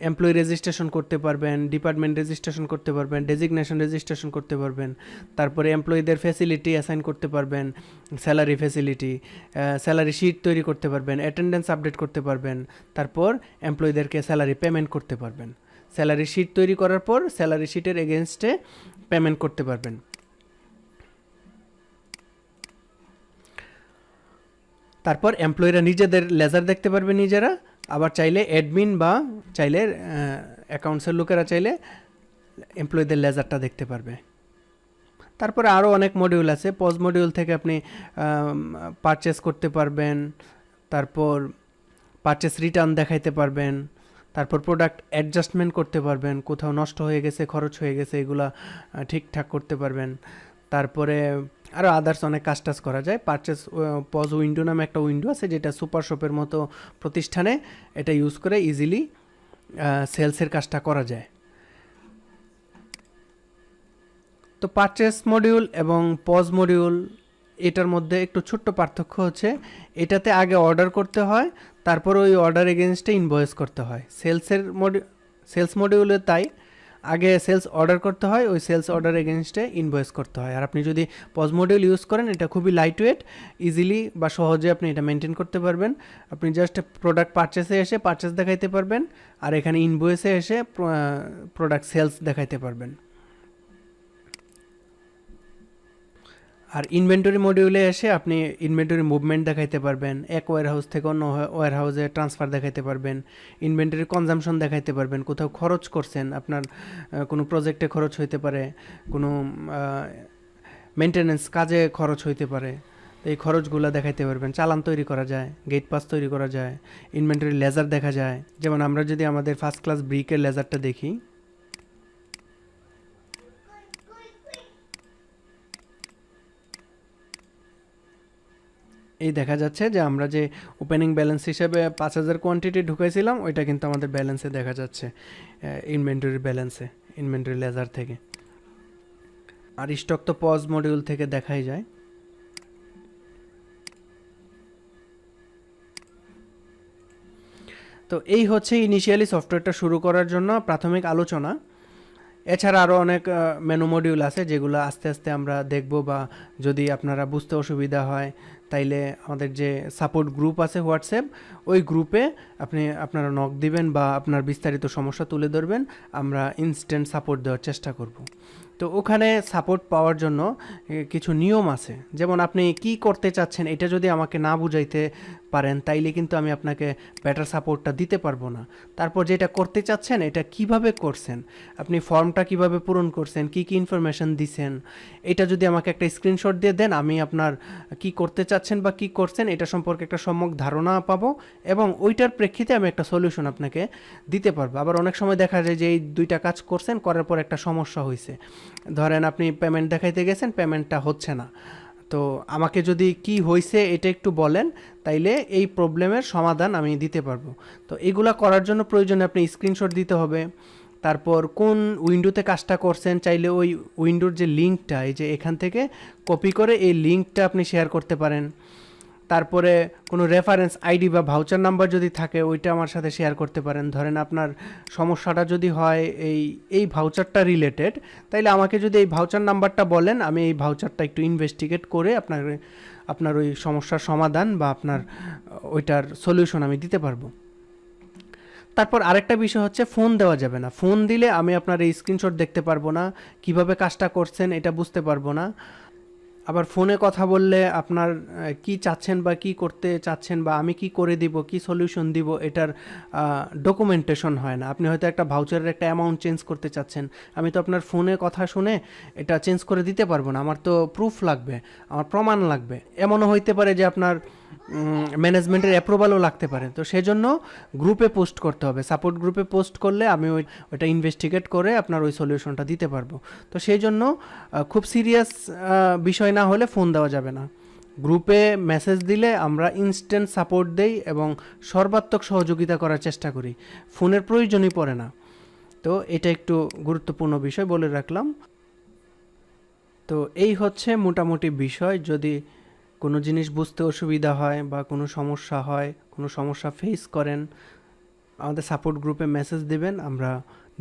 এমপ্লয়ি রেজিস্ট্রেশন করতে পারবেন, ডিপার্টমেন্ট রেজিস্ট্রেশন করতে পারবেন, ডেজিগনেশন রেজিস্ট্রেশন করতে পারবেন, তারপরে এমপ্লয়ীদের ফ্যাসিলিটি অ্যাসাইন করতে পারবেন, স্যালারি ফ্যাসিলিটি, স্যালারি শিট তৈরি করতে পারবেন, অ্যাটেন্ডেন্স আপডেট করতে পারবেন, তারপর এমপ্লয়ীদেরকে স্যালারি পেমেন্ট করতে পারবেন। স্যালারি শিট তৈরি করার পর স্যালারি শিটের এগেনস্টে পেমেন্ট করতে পারবেন। তারপর এমপ্লয়িরা নিজেদের লেজার দেখতে পারবে নিজেরা, আবার চাইলে অ্যাডমিন বা চাইলে অ্যাকাউন্টসের লোকেরা চাইলে এমপ্লয়ীদের লেজারটা দেখতে পারবে। তারপরে আরও অনেক মডিউল আছে। পজ মডিউল থেকে আপনি পারচেস করতে পারবেন, তারপর পারচেস রিটার্ন দেখাইতে পারবেন, তারপর প্রোডাক্ট অ্যাডজাস্টমেন্ট করতে পারবেন, কোথাও নষ্ট হয়ে গেছে, খরচ হয়ে গেছে, এগুলা ঠিকঠাক করতে পারবেন। তারপরে আরও আদার্স অনেক কাজ টাজ করা যায়। পারচেস পজ উইন্ডো নামে একটা উইন্ডো আছে, যেটা সুপার শপের মতো প্রতিষ্ঠানে এটা ইউজ করে ইজিলি সেলসের কাজটা করা যায়। তো পারচেস মডিউল এবং পজ মডিউল এটার মধ্যে একটু ছোট্ট পার্থক্য হচ্ছে, এটাতে আগে অর্ডার করতে হয়, তারপর ওই অর্ডার এগেনস্টে ইনভয়েস করতে হয়। সেলস মডিউলে তাই আগে সেলস অর্ডার করতে হয়, ওই সেলস অর্ডার এগেনস্টে ইনভয়েস করতে হয়। আর আপনি যদি পজ মডিউল ইউজ করেন, এটা খুবই লাইট ওয়েট, ইজিলি বা সহজে আপনি এটা মেনটেন করতে পারবেন। আপনি জাস্ট প্রোডাক্ট পারচেসে এসে পারচেস দেখাইতে পারবেন, আর এখানে ইনভয়েসে এসে প্রোডাক্ট সেলস দেখাইতে পারবেন। আর ইনভেন্টরি মডিউলে এসে আপনি ইনভেন্টরি মুভমেন্ট দেখাইতে পারবেন, এক ওয়্যারহাউস থেকে অন্য ওয়্যারহাউসে ট্রান্সফার দেখাইতে পারবেন, ইনভেন্টরি কনজামশন দেখাইতে পারবেন, কোথাও খরচ করছেন, আপনার কোনো প্রজেক্টে খরচ হইতে পারে, কোনো মেনটেনেন্স কাজে খরচ হইতে পারে, এই খরচগুলো দেখাইতে পারবেন। চালান তৈরি করা যায়, গেট পাস তৈরি করা যায়, ইনভেন্টরি লেজার দেখা যায়। যেমন আমরা যদি আমাদের ফার্স্ট ক্লাস ব্রিকের লেজারটা দেখি, এই দেখা যাচ্ছে যে আমরা যে ওপেনিং ব্যালেন্স হিসেবে 5000 কোয়ান্টিটি ঢুকাইছিলাম, ওইটা কিন্তু আমাদের ব্যালেন্সে দেখা যাচ্ছে, ইনভেন্টরি ব্যালেন্সে, ইনভেন্টরি লেজার থেকে। আর স্টক তো পজ মডিউল থেকে দেখাই যায়। তো এই হচ্ছে ইনিশিয়ালি সফটওয়্যারটা শুরু করার জন্য প্রাথমিক আলোচনা। এছাড়া আরও অনেক মেনু মডিউল আছে, যেগুলো আস্তে আস্তে আমরা দেখব, বা যদি আপনারা বুঝতে অসুবিধা হয় তাইলে আমাদের যে সাপোর্ট গ্রুপ আছে হোয়াটসঅ্যাপ, ওই গ্রুপে আপনারা নক দিবেন বা আপনার বিস্তারিত সমস্যা তুলে ধরবেন, আমরা ইনস্ট্যান্ট সাপোর্ট দেওয়ার চেষ্টা করব। তো ওখানে সাপোর্ট পাওয়ার জন্য কিছু নিয়ম আছে। যেমন আপনি কি করতে চাচ্ছেন এটা যদি আমাকে না বুঝাইতে পারেন, তাইলে কিন্তু আমি আপনাকে বেটার সাপোর্টটা দিতে পারবো না। তারপর যেটা করতে চাচ্ছেন এটা কিভাবে করছেন, আপনি ফর্মটা কিভাবে পূরণ করছেন, কি কি ইনফরমেশন দিছেন, এটা যদি আমাকে একটা স্ক্রিনশট দিয়ে দেন, আমি আপনার কি করতে চাচ্ছেন বা কি করছেন এটা সম্পর্কে একটা সম্যক ধারণা পাবো, এবং ওইটার প্রেক্ষিতে আমি একটা সলিউশন আপনাকে দিতে পারবো। আবার অনেক সময় দেখা যায় যে এই দুইটা কাজ করছেন, করার পর একটা সমস্যা হয়েছে, ধরেন আপনি পেমেন্ট দেখাইতে গেছেন, পেমেন্টটা হচ্ছে না, তো আমাকে যদি কি হয়েছে এটা একটু বলেন, তাইলে এই প্রবলেমের সমাধান আমি দিতে পারবো। তো এগুলা করার জন্য প্রয়োজনে আপনি স্ক্রিনশট দিতে হবে। তারপর কোন উইন্ডোতে কাজটা করছেন, চাইলে ওই উইন্ডোর যে লিঙ্কটা, এই যে এখান থেকে কপি করে এই লিঙ্কটা আপনি শেয়ার করতে পারেন। তারপরে কোনো রেফারেন্স আইডি বা ভাউচার নাম্বার যদি থাকে, ওইটা আমার সাথে শেয়ার করতে পারেন। ধরেন আপনার সমস্যাটা যদি হয় এই ভাউচারটা রিলেটেড, তাইলে আমাকে যদি এই ভাউচার নাম্বারটা বলেন, আমি এই ভাউচারটা একটু ইনভেস্টিগেট করে আপনার ওই সমস্যার সমাধান বা আপনার ওইটার সলিউশন আমি দিতে পারবো। তারপর আরেকটা বিষয় হচ্ছে, ফোন দেওয়া যাবে না। ফোন দিলে আমি আপনার এই স্ক্রিনশট দেখতে পারবো না, কিভাবে কাজটা করছেন এটা বুঝতে পারবো না। আবার ফোনে কথা বললে আপনার কি চাচ্ছেন বা কি করতে চাচ্ছেন বা আমি কি করে দিব, কি সলিউশন দিব, এটার ডকুমেন্টেশন হয় না। আপনি হয়তো একটা ভাউচারের একটা অ্যামাউন্ট চেঞ্জ করতে চাচ্ছেন, আমি তো আপনার ফোনে কথা শুনে এটা চেঞ্জ করে দিতে পারবো না, আমার তো প্রুফ লাগবে, আমার প্রমাণ লাগবে। এমনও হইতে পারে যে আপনার ম্যানেজমেন্টের অ্যাপ্রুভালও লাগতে পারে। তো সেজন্য গ্রুপে পোস্ট করতে হবে, সাপোর্ট গ্রুপে পোস্ট করলে আমি ওইটা ইনভেস্টিগেট করে আপনার ওই সলিউশনটা দিতে পারবো। তো সেই জন্য খুব সিরিয়াস বিষয় না হলে ফোন দেওয়া যাবে না। গ্রুপে মেসেজ দিলে আমরা ইনস্ট্যান্ট সাপোর্ট দেই এবং সর্বাত্মক সহযোগিতা করার চেষ্টা করি, ফোনের প্রয়োজনই পড়ে না। তো এটা একটু গুরুত্বপূর্ণ বিষয় বলে রাখলাম। তো এই হচ্ছে মোটামুটি বিষয়। যদি কোনো জিনিস বুঝতে অসুবিধা হয় বা কোনো সমস্যা হয়, কোনো সমস্যা ফেস করেন, আমাদের সাপোর্ট গ্রুপে মেসেজ দেবেন, আমরা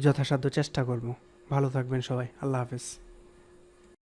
যথাসাধ্য চেষ্টা করব। ভালো থাকবেন সবাই, আল্লাহ হাফেজ।